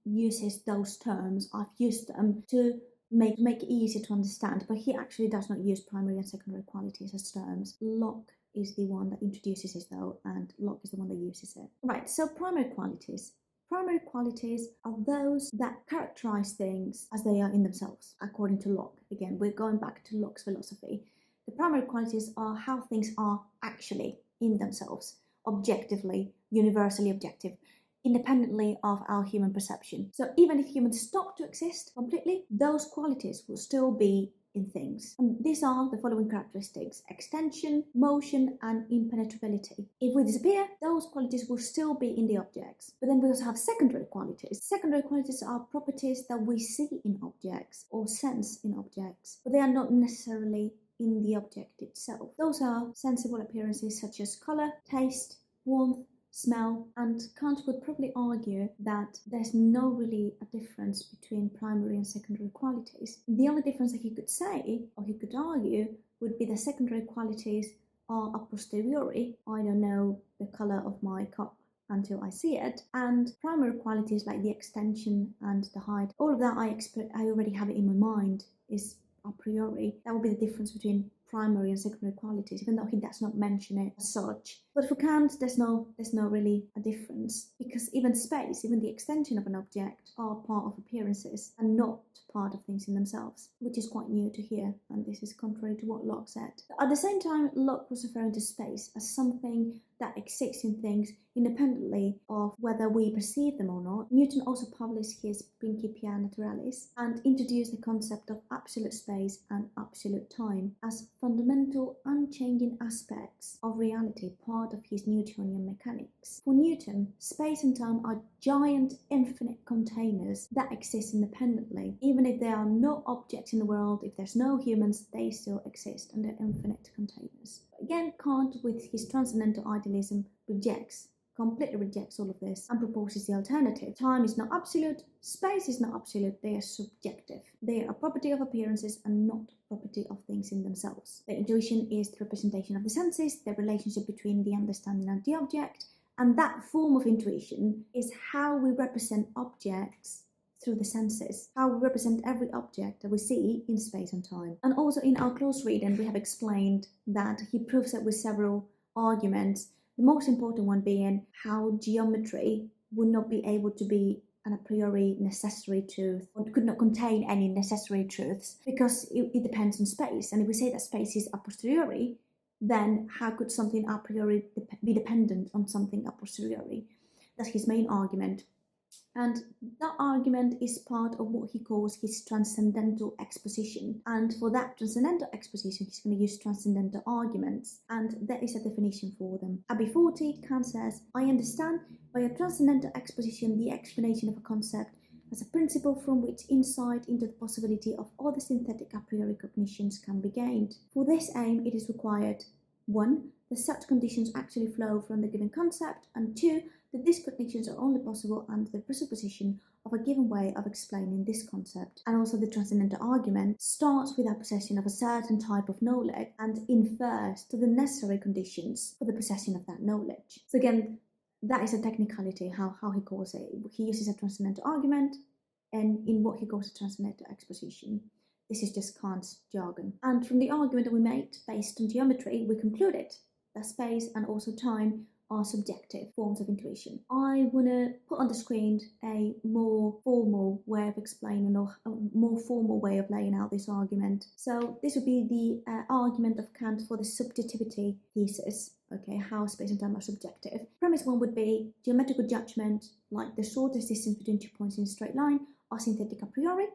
uses those terms. I've used them to make it easier to understand, but he actually does not use primary and secondary qualities as terms. Locke is the one that introduces it though, and Locke is the one that uses it. Right, so primary qualities. Primary qualities are those that characterize things as they are in themselves, according to Locke. Again, we're going back to Locke's philosophy. The primary qualities are how things are actually in themselves, objectively, universally objective, independently of our human perception. So even if humans stop to exist completely, those qualities will still be in things. And these are the following characteristics: extension, motion, and impenetrability. If we disappear, those qualities will still be in the objects. But then we also have secondary qualities. Secondary qualities are properties that we see in objects or sense in objects, but they are not necessarily in the object itself. Those are sensible appearances such as color, taste, warmth, smell, and Kant would probably argue that there's no really a difference between primary and secondary qualities. The only difference that he could say, or he could argue, would be that secondary qualities are a posteriori. I don't know the color of my cup until I see it, and primary qualities like the extension and the height, all of that I already have it in my mind, is a priori. That would be the difference between primary and secondary qualities, even though he does not mention it as such. But for Kant, there's no really a difference, because even space, even the extension of an object, are part of appearances and not part of things in themselves, which is quite new to hear, and this is contrary to what Locke said. At the same time, Locke was referring to space as something that exists in things independently of whether we perceive them or not. Newton also published his Principia Naturalis and introduced the concept of absolute space and absolute time as fundamental, unchanging aspects of reality, part of his Newtonian mechanics. For Newton, space and time are giant, infinite containers that exist independently. Even if there are no objects in the world, if there's no humans, they still exist and they're infinite containers. Again, Kant, with his transcendental idealism, rejects completely rejects all of this and proposes the alternative. Time is not absolute, space is not absolute, they are subjective. They are a property of appearances and not property of things in themselves. The intuition is the representation of the senses, the relationship between the understanding and the object, and that form of intuition is how we represent objects through the senses, how we represent every object that we see in space and time. And also in our close reading, we have explained that he proves it with several arguments, the most important one being how geometry would not be able to be an a priori necessary truth, or could not contain any necessary truths, because it depends on space. And if we say that space is a posteriori, then how could something a priori be dependent on something a posteriori? That's his main argument. And that argument is part of what he calls his transcendental exposition. And for that transcendental exposition, he's going to use transcendental arguments. And there is a definition for them. At B40, Kant says, I understand by a transcendental exposition the explanation of a concept as a principle from which insight into the possibility of other synthetic a priori cognitions can be gained. For this aim, it is required 1. That such conditions actually flow from the given concept, and 2. That these cognitions are only possible under the presupposition of a given way of explaining this concept. And also the transcendental argument starts with a possession of a certain type of knowledge and infers to the necessary conditions for the possession of that knowledge. So again, that is a technicality, how he calls it. He uses a transcendental argument and in what he calls a transcendental exposition. This is just Kant's jargon. And from the argument that we made based on geometry, we concluded that space and also time are subjective forms of intuition. I want to put on the screen a more formal way of explaining, or a more formal way of laying out this argument. So this would be the argument of Kant for the subjectivity thesis. Okay, how space and time are subjective. Premise 1 would be geometrical judgment, like the shortest distance between 2 points in a straight line, are synthetic a priori.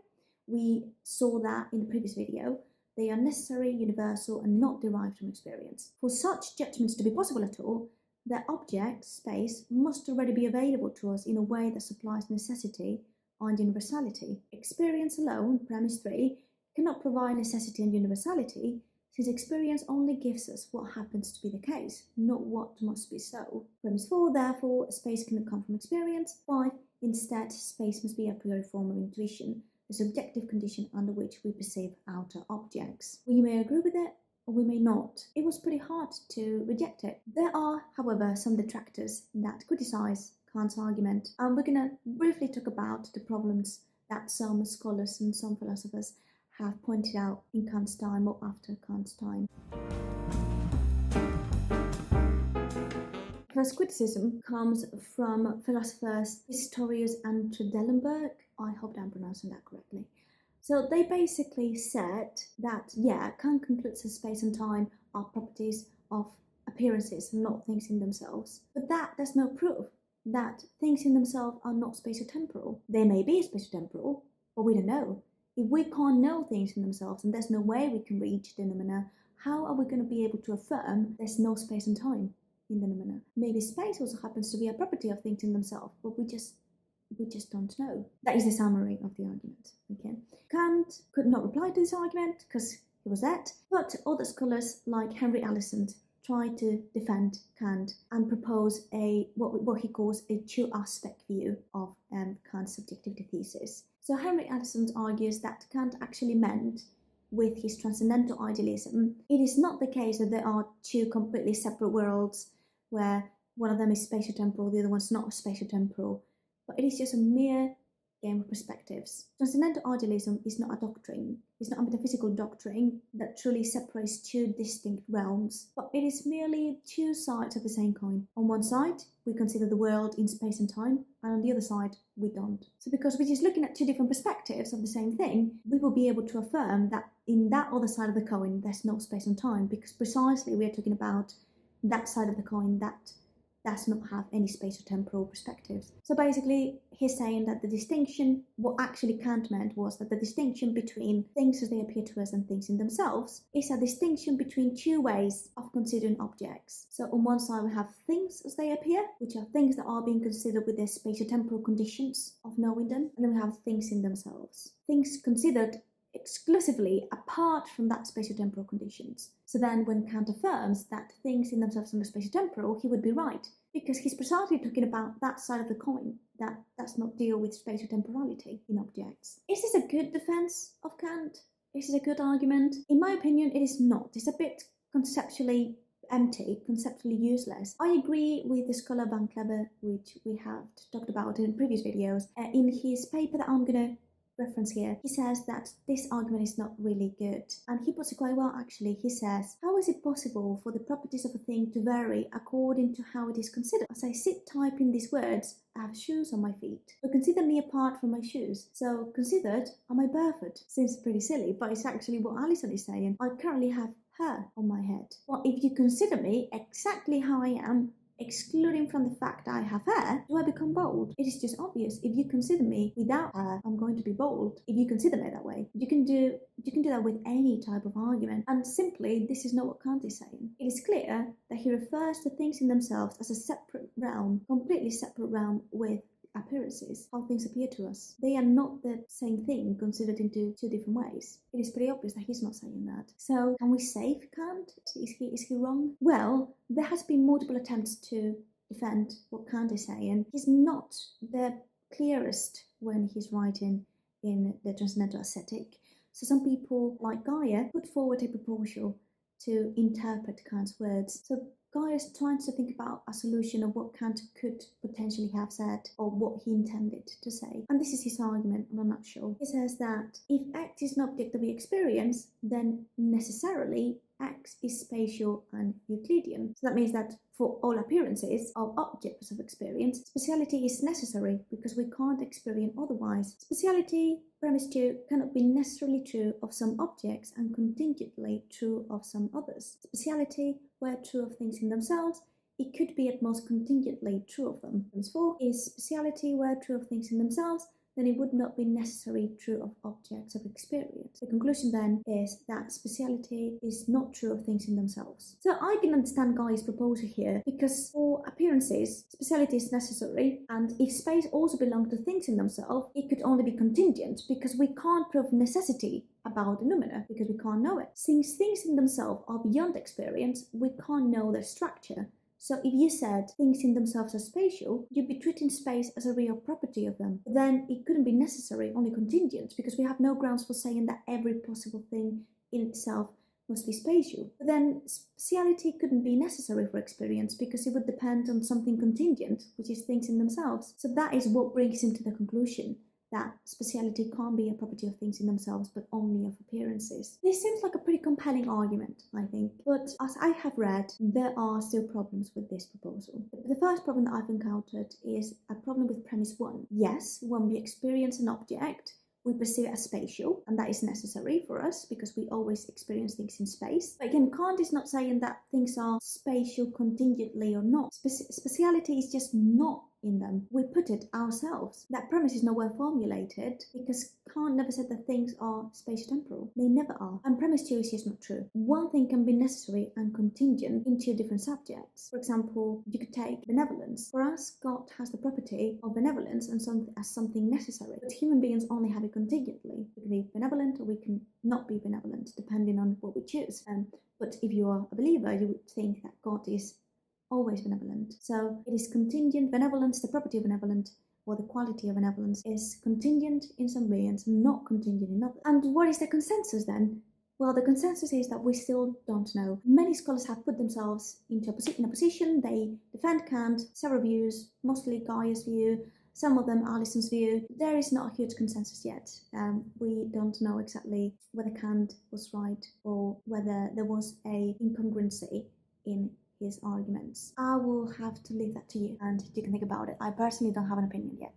We saw that in the previous video. They are necessary, universal, and not derived from experience. For such judgments to be possible at all, the object, space, must already be available to us in a way that supplies necessity and universality. Experience alone, premise 3, cannot provide necessity and universality, since experience only gives us what happens to be the case, not what must be so. Premise 4, therefore, space cannot come from experience. 5, instead, space must be a priori form of intuition, the subjective condition under which we perceive outer objects. We may agree with it, or we may not. It was pretty hard to reject it. There are, however, some detractors that criticize Kant's argument, and we're going to briefly talk about the problems that some scholars and some philosophers have pointed out in Kant's time or after Kant's time. First criticism comes from philosophers Pistorius and Tredelenburg. I hope I'm pronouncing that correctly. So they basically said that, yeah, Kant concludes that space and time are properties of appearances and not things in themselves. But there's no proof that things in themselves are not spatiotemporal. They may be spatiotemporal, but we don't know. If we can't know things in themselves and there's no way we can reach the noumena, how are we going to be able to affirm there's no space and time in the noumena? Maybe space also happens to be a property of things in themselves, but we just don't know. That is the summary of the argument. Okay. Kant could not reply to this argument because he was dead, but other scholars like Henry Allison tried to defend Kant and propose what he calls a two-aspect view of Kant's subjectivity thesis. So Henry Allison argues that Kant actually meant, with his transcendental idealism, it is not the case that there are two completely separate worlds where one of them is spatiotemporal, the other one's not spatiotemporal, but it is just a mere game of perspectives. Transcendental idealism is not a doctrine. It's not a metaphysical doctrine that truly separates two distinct realms, but it is merely two sides of the same coin. On one side, we consider the world in space and time, and on the other side, we don't. So because we're just looking at two different perspectives of the same thing, we will be able to affirm that in that other side of the coin, there's no space and time, because precisely we are talking about that side of the coin that does not have any spatio-temporal perspectives. So basically, he's saying that the distinction, what actually Kant meant was that the distinction between things as they appear to us and things in themselves is a distinction between two ways of considering objects. So on one side, we have things as they appear, which are things that are being considered with their spatio-temporal conditions of knowing them, and then we have things in themselves. Things considered exclusively apart from that spatiotemporal conditions. So then when Kant affirms that things in themselves are spatiotemporal, he would be right, because he's precisely talking about that side of the coin that does not deal with spatiotemporality in objects. Is this a good defense of Kant? Is this a good argument? In my opinion, it is not. It's a bit conceptually empty, conceptually useless. I agree with the scholar Van Clever, which we have talked about in previous videos. In his paper that I'm going to reference here, he says that this argument is not really good. And he puts it quite well, actually. He says, how is it possible for the properties of a thing to vary according to how it is considered? As I sit typing these words, I have shoes on my feet. But consider me apart from my shoes. So considered, am I barefoot? Seems pretty silly, but it's actually what Alison is saying. I currently have hair on my head. Well, if you consider me exactly how I am, excluding from the fact I have hair, do I become bald? It is just obvious. If you consider me without hair, I'm going to be bald. If you consider me that way, you can do that with any type of argument. And simply, this is not what Kant is saying. It is clear that he refers to things in themselves as a separate realm, completely separate realm with appearances, how things appear to us. They are not the same thing considered in two different ways. It is pretty obvious that he's not saying that. So can we save Kant? Is he wrong? Well, there has been multiple attempts to defend what Kant is saying. He's not the clearest when he's writing in the Transcendental Aesthetic. So some people, like Gaia, put forward a proposal to interpret Kant's words. So Gaia is trying to think about a solution of what Kant could potentially have said or what he intended to say. And this is his argument in a nutshell. He says that if X is an object that we experience, then necessarily X is spatial and Euclidean. So that means that for all appearances of objects of experience, speciality is necessary because we can't experience otherwise. Speciality, premise 2, cannot be necessarily true of some objects and contingently true of some others. Speciality, where true of things in themselves, it could be at most contingently true of them. Premise 4 is speciality, where true of things in themselves, then it would not be necessarily true of objects of experience. The conclusion then is that speciality is not true of things in themselves. So I can understand Gaia's proposal here, because for appearances, speciality is necessary, and if space also belonged to things in themselves, it could only be contingent, because we can't prove necessity about the noumena, because we can't know it. Since things in themselves are beyond experience, we can't know their structure. So if you said things in themselves are spatial, you'd be treating space as a real property of them. But then it couldn't be necessary, only contingent, because we have no grounds for saying that every possible thing in itself must be spatial. But then spatiality couldn't be necessary for experience, because it would depend on something contingent, which is things in themselves. So that is what brings him to the conclusion that spatiality can't be a property of things in themselves, but only of appearances. This seems like a pretty compelling argument, I think, but as I have read, there are still problems with this proposal. The first problem that I've encountered is a problem with premise 1. Yes, when we experience an object, we perceive it as spatial, and that is necessary for us because we always experience things in space. But again, Kant is not saying that things are spatial contingently or not. Spatiality is just not in them. We put it ourselves. That premise is nowhere formulated because Kant never said that things are spatiotemporal. They never are. And premise 2 is just not true. One thing can be necessary and contingent in two different subjects. For example, you could take benevolence. For us, God has the property of benevolence and as something necessary. But human beings only have it contingently. We can be benevolent or we can not be benevolent, depending on what we choose. But if you are a believer, you would think that God is always benevolent. So it is contingent. Benevolence, the property of benevolent, or the quality of benevolence, is contingent in some beings, not contingent in others. And what is the consensus then? Well, the consensus is that we still don't know. Many scholars have put themselves in a position. They defend Kant, several views, mostly Gaia's view, some of them Alison's view. There is not a huge consensus yet. We don't know exactly whether Kant was right or whether there was a incongruency in his arguments. I will have to leave that to you and you can think about it. I personally don't have an opinion yet.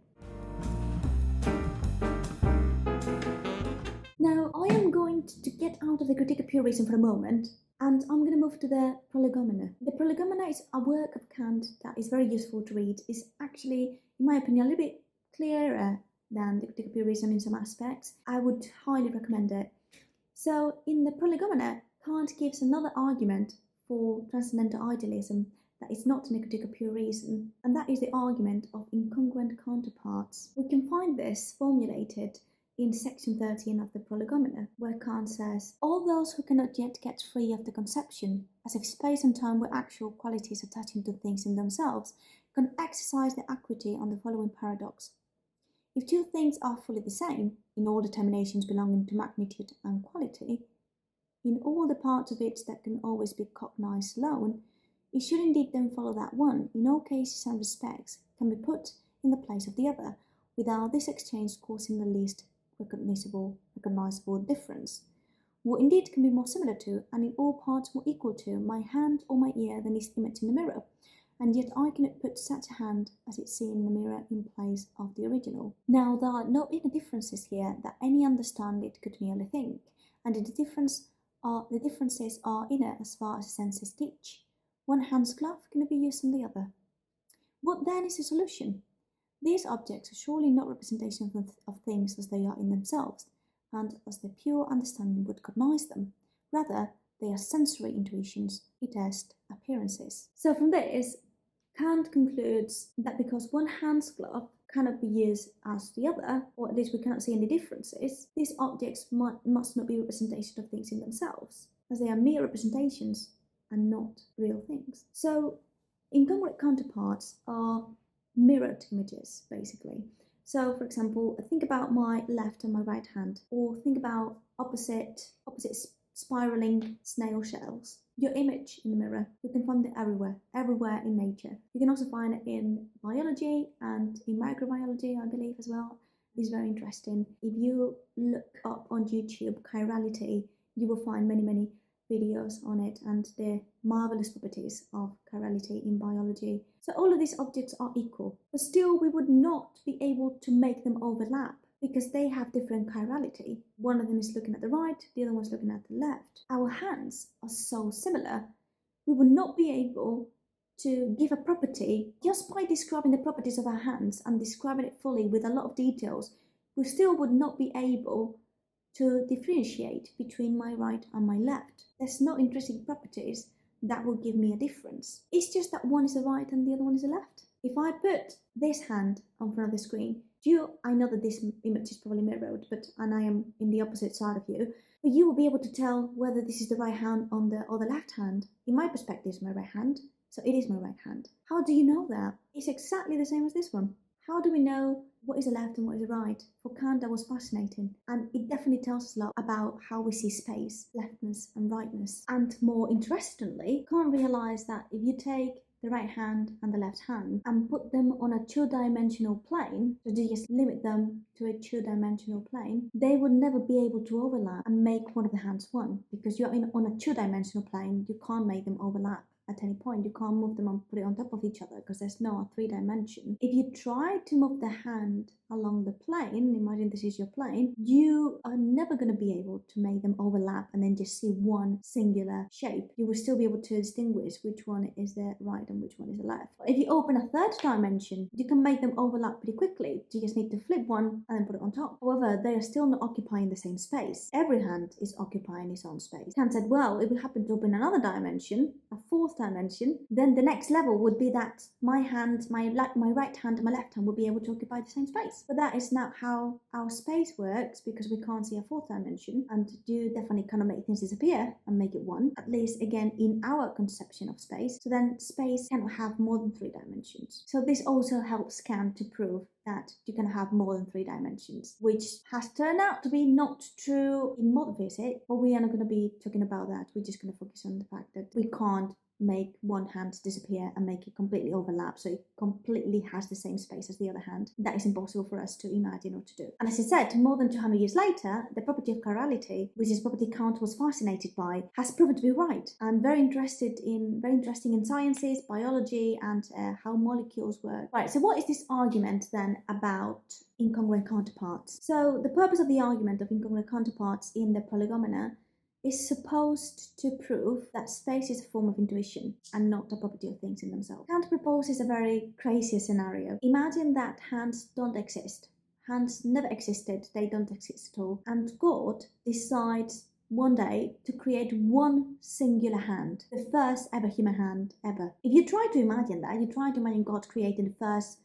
Now, I am going to get out of the critique of pure reason for a moment, and I'm going to move to the Prolegomena. The Prolegomena is a work of Kant that is very useful to read. It's actually, in my opinion, a little bit clearer than the critique of pure reason in some aspects. I would highly recommend it. So, in the Prolegomena, Kant gives another argument for transcendental idealism that is not in a critique of pure reason, and that is the argument of incongruent counterparts. We can find this formulated in section 13 of the Prolegomena, where Kant says, all those who cannot yet get free of the conception, as if space and time were actual qualities attaching to things in themselves, can exercise their equity on the following paradox. If two things are fully the same, in all determinations belonging to magnitude and quality, in all the parts of it that can always be cognized alone, it should indeed then follow that one, in all cases and respects, can be put in the place of the other, without this exchange causing the least recognizable difference. What indeed can be more similar to, and in all parts more equal to, my hand or my ear than is image in the mirror, and yet I cannot put such a hand as is seen in the mirror in place of the original. Now there are no inner differences here that any understand it could merely think, and the differences are inner as far as the senses teach. One hand's glove cannot be used on the other. What then is the solution? These objects are surely not representations of things as they are in themselves, and as the pure understanding would cognize them. Rather, they are sensory intuitions, i.e. appearances. So from this, Kant concludes that because one hand's glove cannot be used as the other, or at least we cannot see any differences, these objects must not be representations of things in themselves, as they are mere representations and not real things. So incongruent counterparts are mirrored images, basically. So, for example, think about my left and my right hand, or think about opposite spiraling snail shells. Your image in the mirror, you can find it everywhere in nature. You can also find it in biology and in microbiology, I believe, as well. It's very interesting. If you look up on YouTube chirality, you will find many videos on it and the marvelous properties of chirality in biology. So all of these objects are equal, but still we would not be able to make them overlap because they have different chirality. One of them is looking at the right, the other one is looking at the left. Our hands are so similar, we would not be able to give a property just by describing the properties of our hands and describing it fully with a lot of details. We still would not be able to differentiate between my right and my left. There's no intrinsic properties that will give me a difference. It's just that one is the right and the other one is the left. If I put this hand on front of the screen, I know that this image is probably mirrored, and I am in the opposite side of you, but you will be able to tell whether this is the right hand or the left hand. In my perspective, it's my right hand, so it is my right hand. How do you know that? It's exactly the same as this one. How do we know what is the left and what is the right? For Kant, that was fascinating, and it definitely tells us a lot about how we see space, leftness and rightness. And more interestingly, Kant realized that if you take the right hand and the left hand and put them on a two-dimensional plane, so you just limit them to a two-dimensional plane, they would never be able to overlap and make one of the hands one, because you're on a two-dimensional plane, you can't make them overlap at any point. You can't move them and put it on top of each other because there's no three dimension. If you try to move the hand along the plane, imagine this is your plane, you are never going to be able to make them overlap and then just see one singular shape. You will still be able to distinguish which one is the right and which one is the left. If you open a third dimension, you can make them overlap pretty quickly. You just need to flip one and then put it on top. However, they are still not occupying the same space. Every hand is occupying its own space. Kant said, well, if we happen to open another dimension, a fourth dimension, then the next level would be that my hand, my right hand and my left hand would be able to occupy the same space. But that is not how our space works, because we can't see a fourth dimension, and you definitely cannot make things disappear and make it one, at least again in our conception of space. So then space cannot have more than three dimensions. So this also helps Kant to prove that you can have more than three dimensions, which has turned out to be not true in modern physics, but we are not going to be talking about that. We're just going to focus on the fact that we can't make one hand disappear and make it completely overlap so it completely has the same space as the other hand. That is impossible for us to imagine or to do. And as I said, more than 200 years later, the property of chirality, which is a property Kant was fascinated by, has proven to be right. I'm very interesting in sciences, biology, and how molecules work. Right, so what is this argument then about incongruent counterparts? So the purpose of the argument of incongruent counterparts in the Prolegomena is supposed to prove that space is a form of intuition and not a property of things in themselves. Kant proposes a very crazy scenario. Imagine that hands don't exist. Hands never existed, they don't exist at all. And God decides one day to create one singular hand, the first ever human hand ever. If you try to imagine that, you try to imagine God creating the first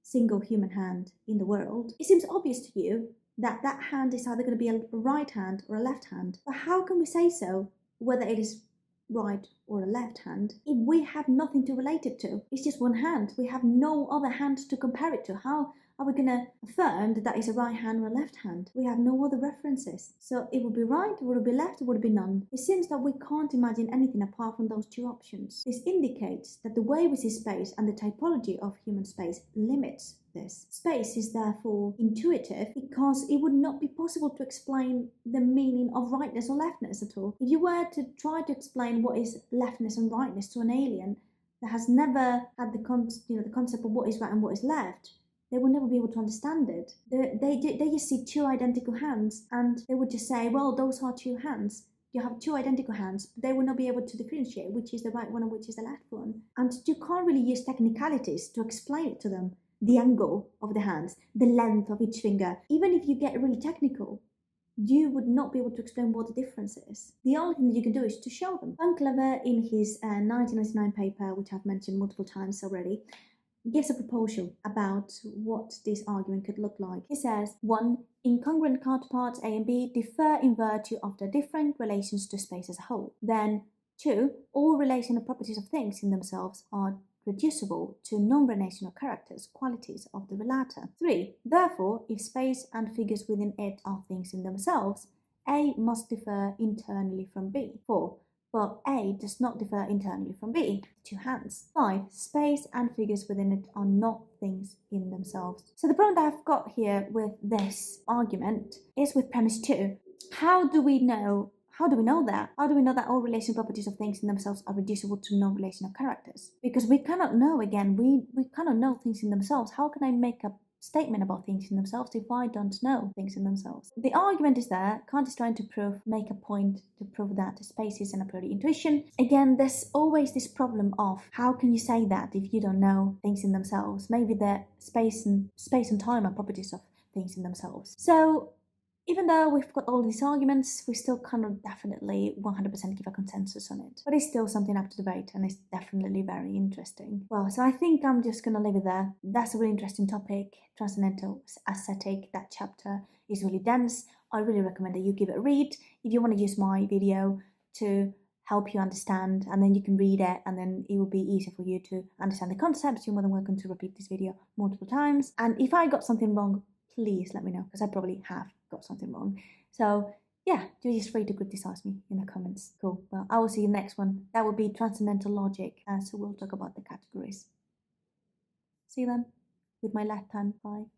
single human hand in the world, it seems obvious to you that that hand is either going to be a right hand or a left hand. But how can we say so, whether it is right or a left hand, if we have nothing to relate it to? It's just one hand. We have no other hand to compare it to. How are we going to affirm that that is a right hand or a left hand? We have no other references. So it would be right, would it be left, or would it be none? It seems that we can't imagine anything apart from those two options. This indicates that the way we see space and the typology of human space limits this. Space is therefore intuitive because it would not be possible to explain the meaning of rightness or leftness at all. If you were to try to explain what is leftness and rightness to an alien that has never had the concept of what is right and what is left, they will never be able to understand it. They just see two identical hands and they would just say, well, those are two hands. You have two identical hands, but they will not be able to differentiate which is the right one and which is the left one. And you can't really use technicalities to explain it to them. The angle of the hands, the length of each finger. Even if you get really technical, you would not be able to explain what the difference is. The only thing that you can do is to show them. Unclever, in his 1999 paper, which I've mentioned multiple times already, gives a proposal about what this argument could look like. He says, 1. Incongruent counterparts A and B differ in virtue of their different relations to space as a whole. Then 2. All relational properties of things in themselves are reducible to non-relational characters, qualities of the latter. 3. Therefore, if space and figures within it are things in themselves, A must differ internally from B. 4. But A does not differ internally from B, two hands. 5. Space and figures within it are not things in themselves. So the problem that I've got here with this argument is with premise 2. How do we know that? How do we know that all relational properties of things in themselves are reducible to non-relational characters? Because we cannot know, again, we cannot know things in themselves. How can I make a statement about things in themselves if I don't know things in themselves? The argument is there. Kant is trying to make a point to prove that space is an a priori intuition. Again, there's always this problem of how can you say that if you don't know things in themselves? Maybe the space and time are properties of things in themselves. So even though we've got all these arguments, we still cannot definitely 100% give a consensus on it. But it's still something up to debate, and it's definitely very interesting. Well, so I think I'm just going to leave it there. That's a really interesting topic. Transcendental aesthetic, that chapter is really dense. I really recommend that you give it a read. If you want to use my video to help you understand, and then you can read it, and then it will be easier for you to understand the concepts, you're more than welcome to repeat this video multiple times. And if I got something wrong, please let me know, because I probably have got something wrong. So yeah, you're just free to criticize me in the comments. Cool. Well, I will see you next one. That will be transcendental logic. So we'll talk about the categories. See you then with my left hand. Bye.